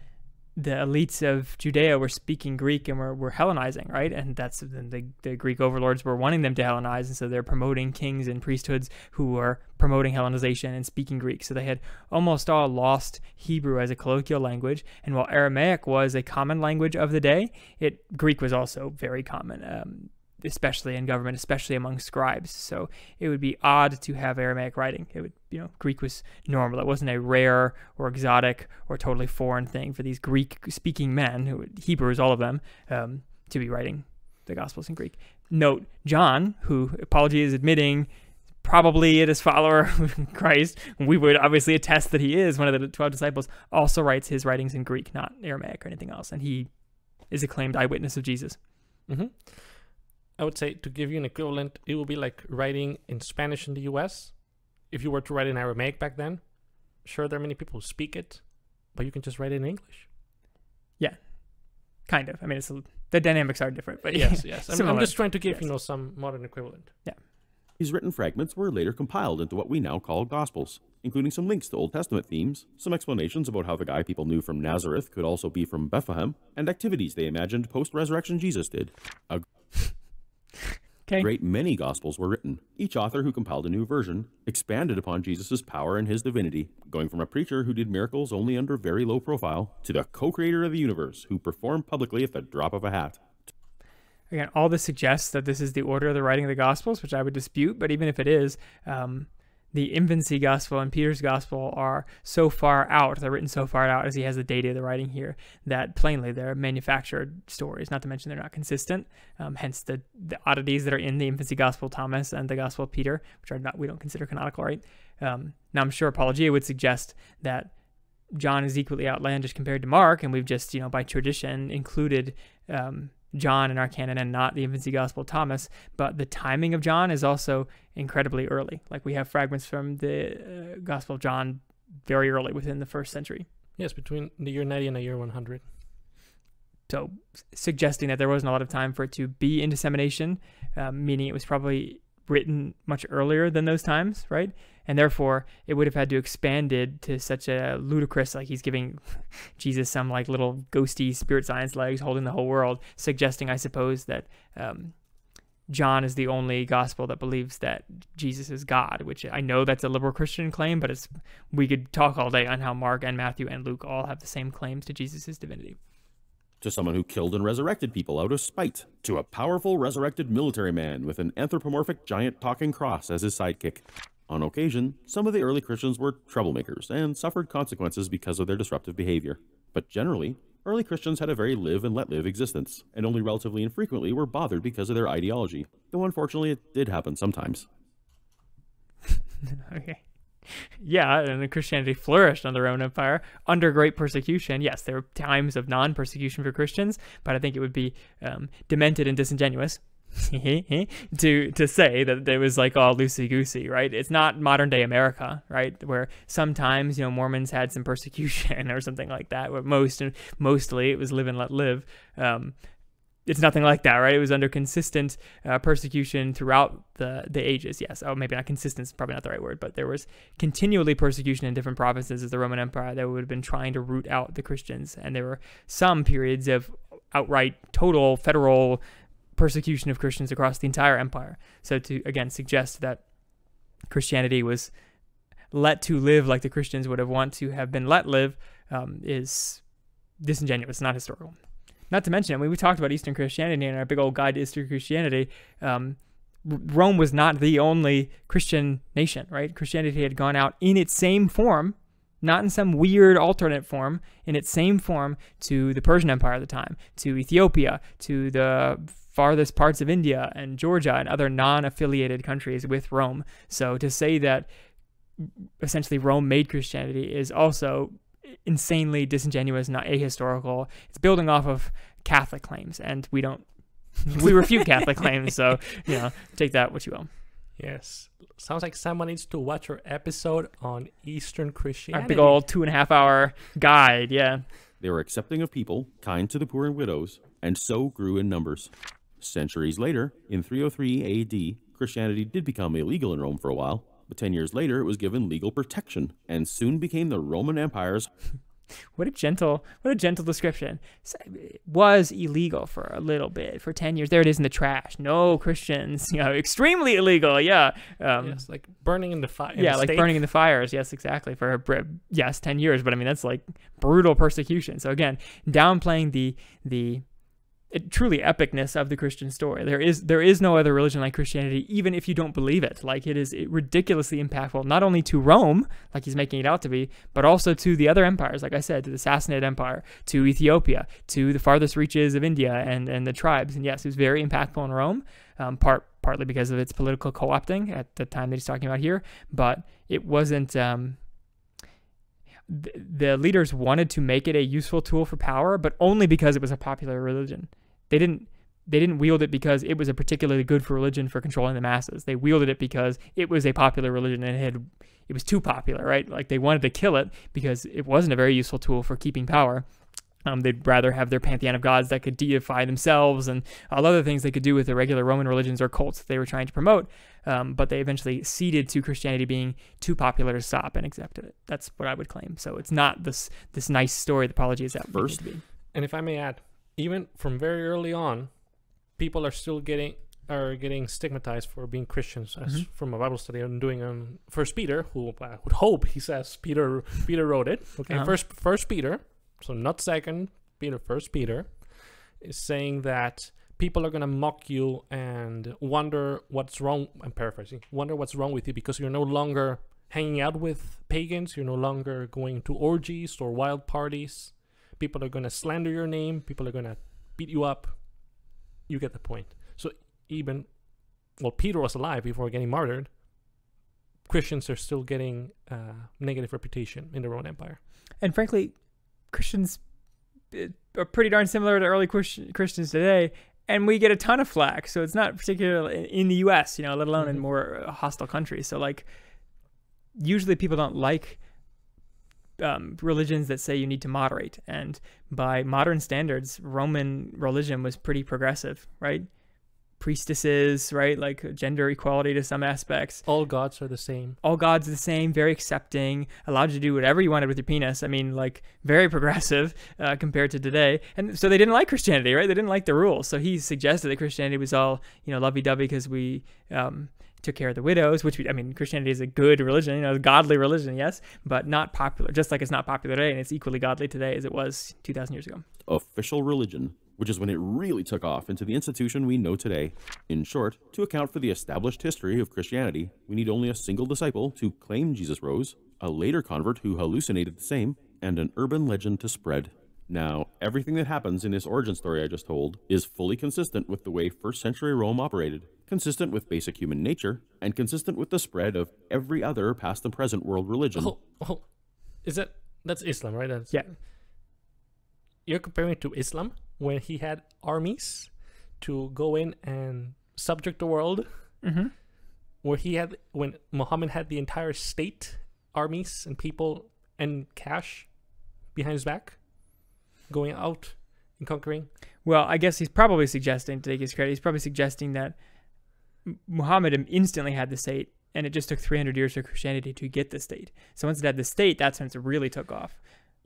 the elites of Judea were speaking Greek and were Hellenizing, right? And that's the Greek overlords were wanting them to Hellenize, and so they're promoting kings and priesthoods who were promoting Hellenization and speaking Greek. So they had almost all lost Hebrew as a colloquial language, and while Aramaic was a common language of the day, Greek was also very common, especially in government, especially among scribes. So it would be odd to have Aramaic writing. It would, Greek was normal. It wasn't a rare or exotic or totally foreign thing for these Greek-speaking men, Hebrews, all of them, to be writing the Gospels in Greek. Note, John, who Paulogia is admitting probably it is follower of Christ, we would obviously attest that he is one of the 12 disciples, also writes his writings in Greek, not Aramaic or anything else. And he is a claimed eyewitness of Jesus. Mm-hmm. I would say, to give you an equivalent, it would be like writing in Spanish in the US. If you were to write in Aramaic back then, sure, there are many people who speak it, but you can just write it in English. Yeah, kind of. I mean, the dynamics are different, but yes. I'm just trying to give, yes, some modern equivalent. Yeah. These written fragments were later compiled into what we now call Gospels, including some links to Old Testament themes, some explanations about how the guy people knew from Nazareth could also be from Bethlehem, and activities they imagined post-resurrection Jesus did. A great many Gospels were written. Each author who compiled a new version expanded upon Jesus' power and his divinity, going from a preacher who did miracles only under very low profile to the co-creator of the universe who performed publicly at the drop of a hat. Again, all this suggests that this is the order of the writing of the Gospels, which I would dispute, but even if it is, the infancy Gospel and Peter's Gospel are so far out, they're written so far out as he has the data of the writing here, that plainly they're manufactured stories, not to mention they're not consistent, hence the oddities that are in the infancy Gospel of Thomas and the Gospel of Peter, which are we don't consider canonical, right? Now I'm sure Paulogia would suggest that John is equally outlandish compared to Mark, and we've just, by tradition, included John in our canon and not the infancy Gospel of Thomas, but the timing of John is also incredibly early. Like we have fragments from the Gospel of John very early within the 1st century. Yes, between the year 90 and the year 100. So suggesting that there wasn't a lot of time for it to be in dissemination, meaning it was probably written much earlier than those times, right? And therefore, it would have had to expanded to such a ludicrous, like he's giving Jesus some like little ghosty spirit science legs holding the whole world, suggesting, I suppose, that John is the only gospel that believes that Jesus is God, which I know that's a liberal Christian claim, but we could talk all day on how Mark and Matthew and Luke all have the same claims to Jesus' divinity. To someone who killed and resurrected people out of spite, to a powerful resurrected military man with an anthropomorphic giant talking cross as his sidekick. On occasion, some of the early Christians were troublemakers and suffered consequences because of their disruptive behavior. But generally, early Christians had a very live and let live existence, and only relatively infrequently were bothered because of their ideology, though unfortunately it did happen sometimes. Okay. Yeah, and Christianity flourished under the Roman Empire under great persecution. Yes, there were times of non-persecution for Christians, but I think it would be demented and disingenuous to say that it was like all loosey-goosey, right? It's not modern-day America, right, where sometimes, Mormons had some persecution or something like that, but mostly it was live and let live. It's nothing like that, right? It was under consistent persecution throughout the ages. Yes, maybe not consistent is probably not the right word, but there was continually persecution in different provinces of the Roman Empire that would have been trying to root out the Christians. And there were some periods of outright total federal persecution of Christians across the entire empire. So to, again, suggest that Christianity was let to live like the Christians would have want to have been let live is disingenuous, not historical. Not to mention, we talked about Eastern Christianity in our big old guide to Eastern Christianity. Rome was not the only Christian nation, right? Christianity had gone out in its same form, not in some weird alternate form, in its same form to the Persian Empire at the time, to Ethiopia, to the farthest parts of India and Georgia and other non-affiliated countries with Rome. So to say that essentially Rome made Christianity is also insanely disingenuous, not ahistorical. It's building off of Catholic claims, and we refute Catholic claims, so take that what you will. Yes, sounds like someone needs to watch our episode on Eastern Christianity. Our big old 2.5-hour guide. Yeah, they were accepting of people, kind to the poor and widows, and so grew in numbers. Centuries later, in 303 AD, Christianity did become illegal in Rome for a while. But 10 years later, it was given legal protection and soon became the Roman Empire's What a gentle description. It was illegal for a little bit, for 10 years. There it is in the trash. No Christians, extremely illegal. Yeah. Yes, like burning in the fire. Yeah, like burning in the fires. Yes, exactly. For 10 years. But I mean, that's like brutal persecution. So again, downplaying the truly epicness of the Christian story. There is no other religion like Christianity, even if you don't believe it. Like, it is ridiculously impactful, not only to Rome, like he's making it out to be, but also to the other empires, like I said, to the Sassanid Empire, to Ethiopia, to the farthest reaches of India and the tribes. And yes, it was very impactful in Rome, partly because of its political co-opting at the time that he's talking about here, but it wasn't... the leaders wanted to make it a useful tool for power, but only because it was a popular religion. They didn't wield it because it was a particularly good for religion for controlling the masses. They wielded it because it was a popular religion and it was too popular, right? Like, they wanted to kill it because it wasn't a very useful tool for keeping power. They'd rather have their pantheon of gods that could deify themselves and all other things they could do with the regular Roman religions or cults that they were trying to promote. But they eventually ceded to Christianity being too popular to stop and accepted it. That's what I would claim. So it's not this nice story that Paulogia is at first. And if I may add, even from very early on, people are still getting stigmatized for being Christians. As from a Bible study I'm doing First Peter, who I would hope he says Peter wrote it. Okay, First Peter. So not second Peter, First Peter is saying that people are going to mock you and wonder what's wrong. I'm paraphrasing. Wonder what's wrong with you because you're no longer hanging out with pagans. You're no longer going to orgies or wild parties. People are going to slander your name. People are going to beat you up. You get the point. So even while Peter was alive before getting martyred, Christians are still getting negative reputation in the Roman Empire. And frankly, Christians are pretty darn similar to early Christians today, and we get a ton of flack. So it's not particularly in the U.S., let alone in more hostile countries. So like, usually people don't like religions that say you need to moderate. And by modern standards, Roman religion was pretty progressive, right? Priestesses, right? Like gender equality to some aspects. All gods are the same. All gods are the same, very accepting, allowed you to do whatever you wanted with your penis. I mean, like, very progressive compared to today. And so they didn't like Christianity, right? They didn't like the rules. So he suggested that Christianity was all, lovey-dovey because we took care of the widows, which, Christianity is a good religion, a godly religion, yes, but not popular, just like it's not popular today, and it's equally godly today as it was 2,000 years ago. Official religion, which is when it really took off into the institution we know today. In short, to account for the established history of Christianity, we need only a single disciple to claim Jesus rose, a later convert who hallucinated the same, and an urban legend to spread. Now, everything that happens in this origin story I just told is fully consistent with the way first century Rome operated, consistent with basic human nature, and consistent with the spread of every other past and present world religion. That's Islam, right? Yeah. You're comparing it to Islam, when he had armies to go in and subject the world, when Muhammad had the entire state, armies and people and cash behind his back, going out and conquering. Well, I guess he's probably suggesting, to take his credit, he's probably suggesting that Muhammad instantly had the state, and it just took 300 years for Christianity to get the state. So once it had the state, that's when it really took off.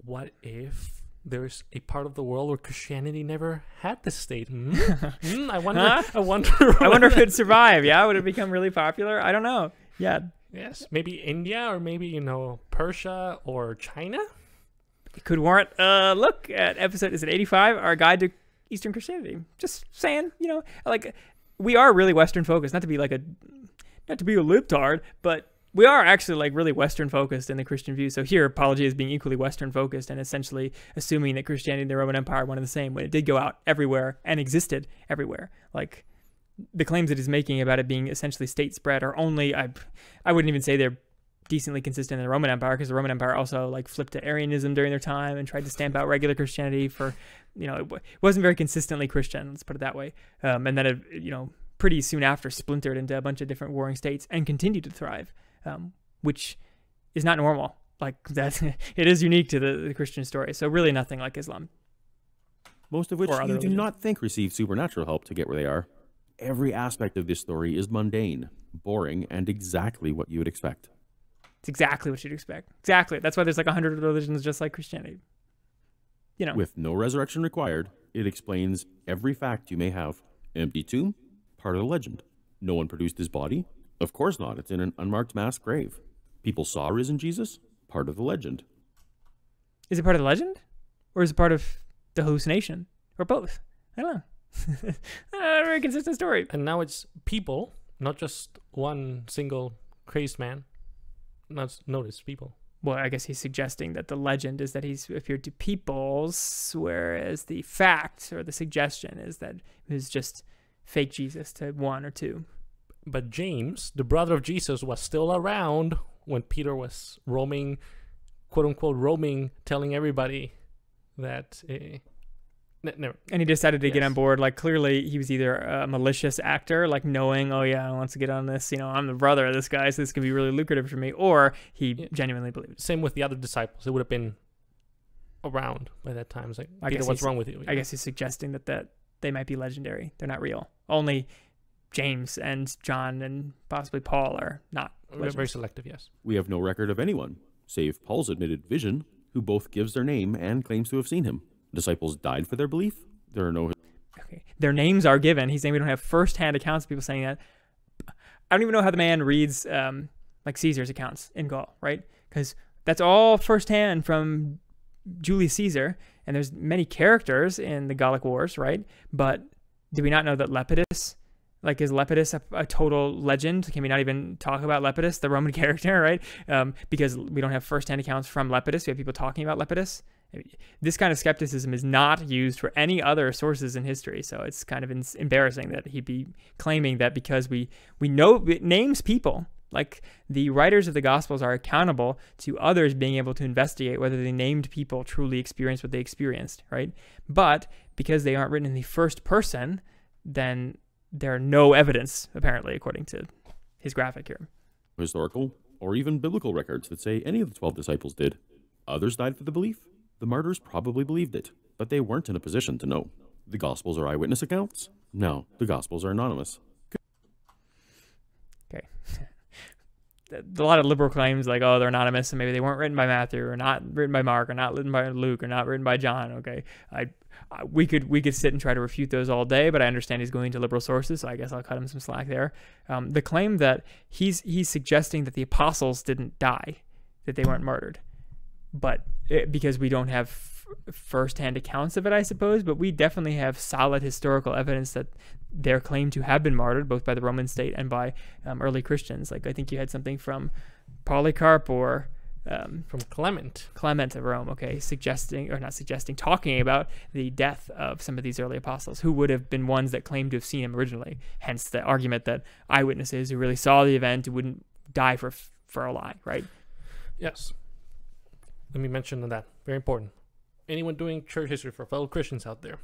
What if there's a part of the world where Christianity never had the state? I wonder if it'd survive. Yeah, would it become really popular? I don't know. Yeah. Yes, maybe India, or maybe Persia or China. It could warrant look at episode, is it 85? Our guide to Eastern Christianity. Just saying, like, we are really Western focused. Not to be a libtard, but we are actually like really Western focused in the Christian view. So here, Paulogia is being equally Western focused and essentially assuming that Christianity and the Roman Empire are one and the same, when it did go out everywhere and existed everywhere. Like, the claims that he's making about it being essentially state spread are only, I wouldn't even say they're decently consistent in the Roman Empire, because the Roman Empire also like flipped to Arianism during their time and tried to stamp out regular Christianity for, it wasn't very consistently Christian, let's put it that way. And then it, pretty soon after splintered into a bunch of different warring states and continued to thrive, which is not normal. Like, that's it is unique to the Christian story. So really nothing like Islam. Most of which you do not think received supernatural help to get where they are. Every aspect of this story is mundane, boring, and exactly what you would expect. It's exactly what you'd expect. Exactly. That's why there's like 100 religions just like Christianity. you know. With no resurrection required, it explains every fact you may have. Empty tomb? Part of the legend. No one produced his body? Of course not. It's in an unmarked mass grave. People saw a risen Jesus? Part of the legend. Is it part of the legend? Or is it part of the hallucination? Or both? I don't know. Not a very consistent story. And now it's people, not just one single crazed man. Notice people. Well, I guess he's suggesting that the legend is that he's appeared to peoples, whereas the fact or the suggestion is that it was just fake Jesus to one or two. But James, the brother of Jesus, was still around when Peter was roaming, quote unquote, roaming, telling everybody that. And he decided to get on board. Like, clearly, he was either a malicious actor, like knowing, oh, yeah, I want to get on this. You know, I'm the brother of this guy, so this could be really lucrative for me. Or he genuinely believed. Same with the other disciples. It would have been around by that time. It's like, Peter, what's wrong with you? I guess he's suggesting that they might be legendary. They're not real. Only James and John and possibly Paul are not. Very selective, yes. We have no record of anyone, save Paul's admitted vision, who both gives their name and claims to have seen him. Disciples died for their belief. There are no. Okay, their names are given. He's saying we don't have first-hand accounts of people saying that. I don't even know how the man reads like Caesar's accounts in Gaul, right? Because that's all first-hand from Julius Caesar, and there's many characters in the Gallic Wars, right? But do we not know that Lepidus, like, is Lepidus a total legend? Can we not even talk about Lepidus, the Roman character, right? Because we don't have first-hand accounts from Lepidus. We have people talking about Lepidus. This kind of skepticism is not used for any other sources in history, so it's kind of embarrassing that he'd be claiming that because we know it names people. Like, the writers of the Gospels are accountable to others being able to investigate whether the named people truly experienced what they experienced, right? But because they aren't written in the first person, then there are no evidence, apparently, according to his graphic here. Historical or even biblical records that say any of the 12 disciples did. Others died for the belief. The martyrs probably believed it, but they weren't in a position to know. The Gospels are eyewitness accounts? No, the Gospels are anonymous. Okay. A lot of liberal claims like, oh, they're anonymous, and maybe they weren't written by Matthew, or not written by Mark, or not written by Luke, or not written by John. Okay, we could sit and try to refute those all day, but I understand he's going to liberal sources, so I guess I'll cut him some slack there. The claim that he's suggesting that the apostles didn't die, that they weren't martyred, but because we don't have first-hand accounts of it, I suppose, but we definitely have solid historical evidence that they're claimed to have been martyred, both by the Roman state and by early Christians. Like, I think you had something from Polycarp or from Clement of Rome, okay, talking about the death of some of these early apostles who would have been ones that claimed to have seen him originally. Hence the argument that eyewitnesses who really saw the event wouldn't die for a lie, right? Yes. Let me mention that. Very important. Anyone doing church history for fellow Christians out there?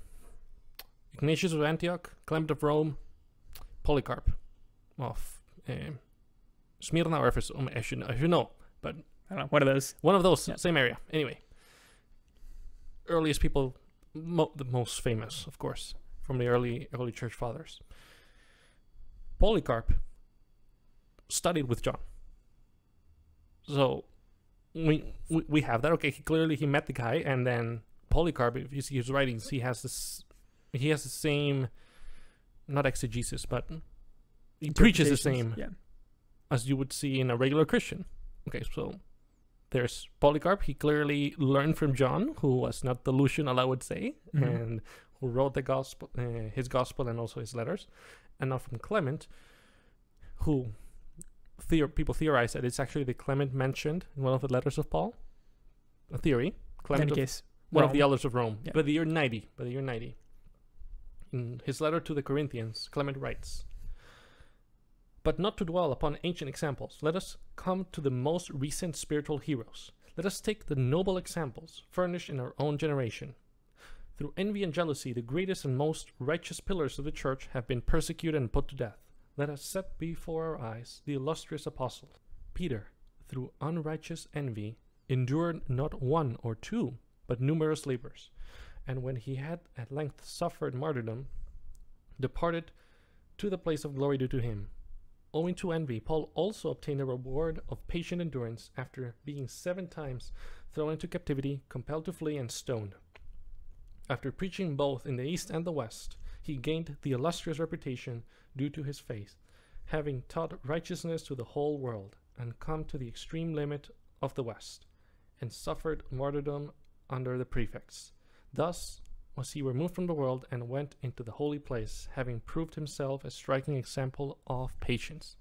Ignatius of Antioch, Clement of Rome, Polycarp of Smyrna or Ephesus. I should know, but I don't know. One of those. One of those, yeah. Same area. Anyway, earliest people, the most famous, of course, from the early church fathers. Polycarp studied with John. So we have that. Okay, he met the guy, and then Polycarp, if you see his writings, he has the same, not exegesis, but he preaches the same as you would see in a regular Christian. Okay, so there's Polycarp. He clearly learned from John, who was not delusional, I would say, and who wrote the gospel, his gospel, and also his letters, and now from Clement, who people theorize that it's actually the Clement mentioned in one of the letters of Paul. A theory. Clement, one of the elders of Rome, by the year 90. In his letter to the Corinthians, Clement writes, "But not to dwell upon ancient examples, let us come to the most recent spiritual heroes. Let us take the noble examples furnished in our own generation. Through envy and jealousy, the greatest and most righteous pillars of the church have been persecuted and put to death. Let us set before our eyes the illustrious apostle. Peter, through unrighteous envy, endured not one or two, but numerous labors, and when he had at length suffered martyrdom, departed to the place of glory due to him. Owing to envy, Paul also obtained a reward of patient endurance after being 7 times thrown into captivity, compelled to flee, and stoned. After preaching both in the East and the West, he gained the illustrious reputation due to his faith, having taught righteousness to the whole world, and come to the extreme limit of the West, and suffered martyrdom under the prefects. Thus was he removed from the world and went into the holy place, having proved himself a striking example of patience.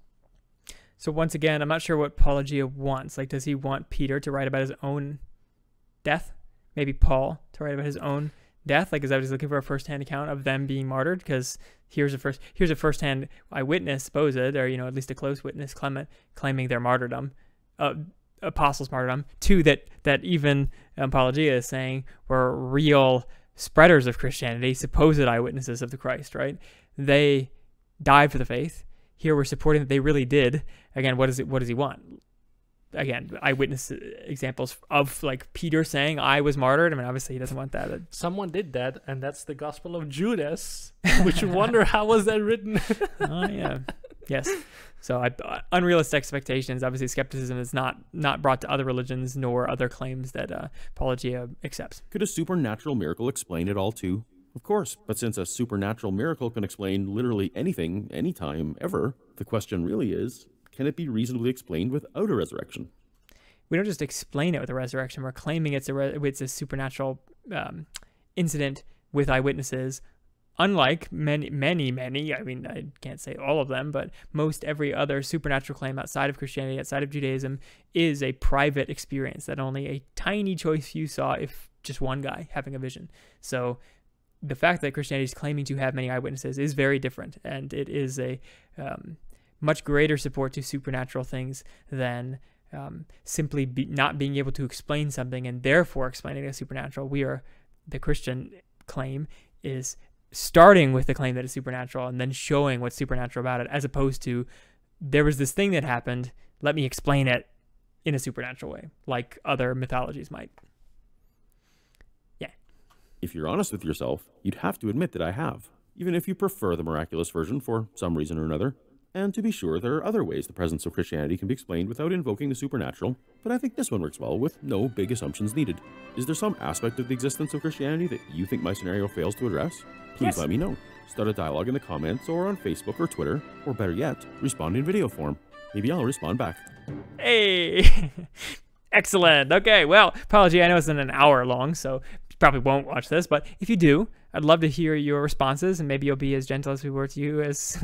So once again, I'm not sure what Paulogia wants. Like, does he want Peter to write about his own death? Maybe Paul to write about his own death? Like, is that what he's looking for, a first-hand account of them being martyred? Because here's a first-hand eyewitness, supposed, or, you know, at least a close witness, Clement, claiming their martyrdom, apostles' martyrdom. Two, that even Paulogia is saying were real spreaders of Christianity, supposed eyewitnesses of the Christ, right? They died for the faith. Here we're supporting that they really did. Again, what does he want? Again, eyewitness examples of, like, Peter saying, I was martyred. I mean, obviously he doesn't want that. Someone did that, and that's the Gospel of Judas, which you wonder, how was that written? Oh, yeah. Yes. So unrealistic expectations. Obviously, skepticism is not brought to other religions nor other claims that Paulogia accepts. Could a supernatural miracle explain it all too? Of course, but since a supernatural miracle can explain literally anything, anytime, ever, the question really is, can it be reasonably explained without a resurrection? We don't just explain it with a resurrection. We're claiming it's a supernatural incident with eyewitnesses. Unlike many, I mean, I can't say all of them, but most every other supernatural claim outside of Christianity, outside of Judaism, is a private experience that only a tiny choice few saw, if just one guy having a vision. So the fact that Christianity is claiming to have many eyewitnesses is very different, and it is a much greater support to supernatural things than simply not being able to explain something and therefore explaining it as supernatural. The Christian claim is starting with the claim that it's supernatural and then showing what's supernatural about it, as opposed to, there was this thing that happened, let me explain it in a supernatural way, like other mythologies might. Yeah. If you're honest with yourself, you'd have to admit that I have, even if you prefer the miraculous version for some reason or another. And to be sure, there are other ways the presence of Christianity can be explained without invoking the supernatural, but I think this one works well with no big assumptions needed. Is there some aspect of the existence of Christianity that you think my scenario fails to address? Please let me know. Start a dialogue in the comments or on Facebook or Twitter, or better yet, respond in video form. Maybe I'll respond back. Hey! Excellent. Okay, well, Paulogia, I know it's an hour long, so you probably won't watch this, but if you do, I'd love to hear your responses, and maybe you'll be as gentle as we were to you as...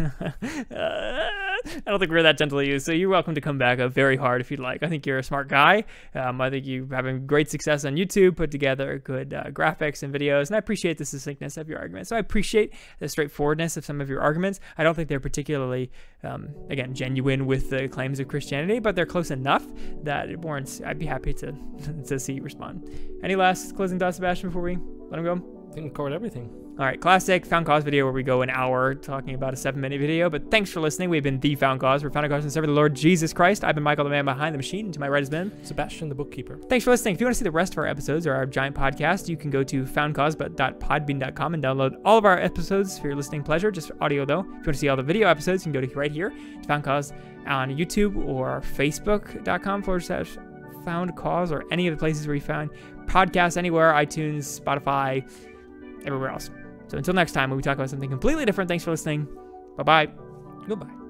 I don't think we're that gentle to you, so you're welcome to come back very hard if you'd like. I think you're a smart guy. I think you're having great success on YouTube, put together good graphics and videos, and I appreciate the succinctness of your arguments. So I appreciate the straightforwardness of some of your arguments. I don't think they're particularly, again, genuine with the claims of Christianity, but they're close enough that it warrants, I'd be happy to see you respond. Any last closing thoughts, Sebastian, before we let him go? I think we covered everything. All right, classic Found Cause video where we go an hour talking about a 7-minute video. But thanks for listening. We've been The Found Cause. We're Found Cause and serve the Lord Jesus Christ. I've been Michael, the man behind the machine. And to my right has been Sebastian, the bookkeeper. Thanks for listening. If you want to see the rest of our episodes or our giant podcast, you can go to foundcause.podbean.com and download all of our episodes for your listening pleasure. Just audio, though. If you want to see all the video episodes, you can go to right here to Found Cause on YouTube or facebook.com/Found Cause, or any of the places where you found podcasts anywhere, iTunes, Spotify, everywhere else. So until next time, when we talk about something completely different, thanks for listening. Bye-bye. Goodbye.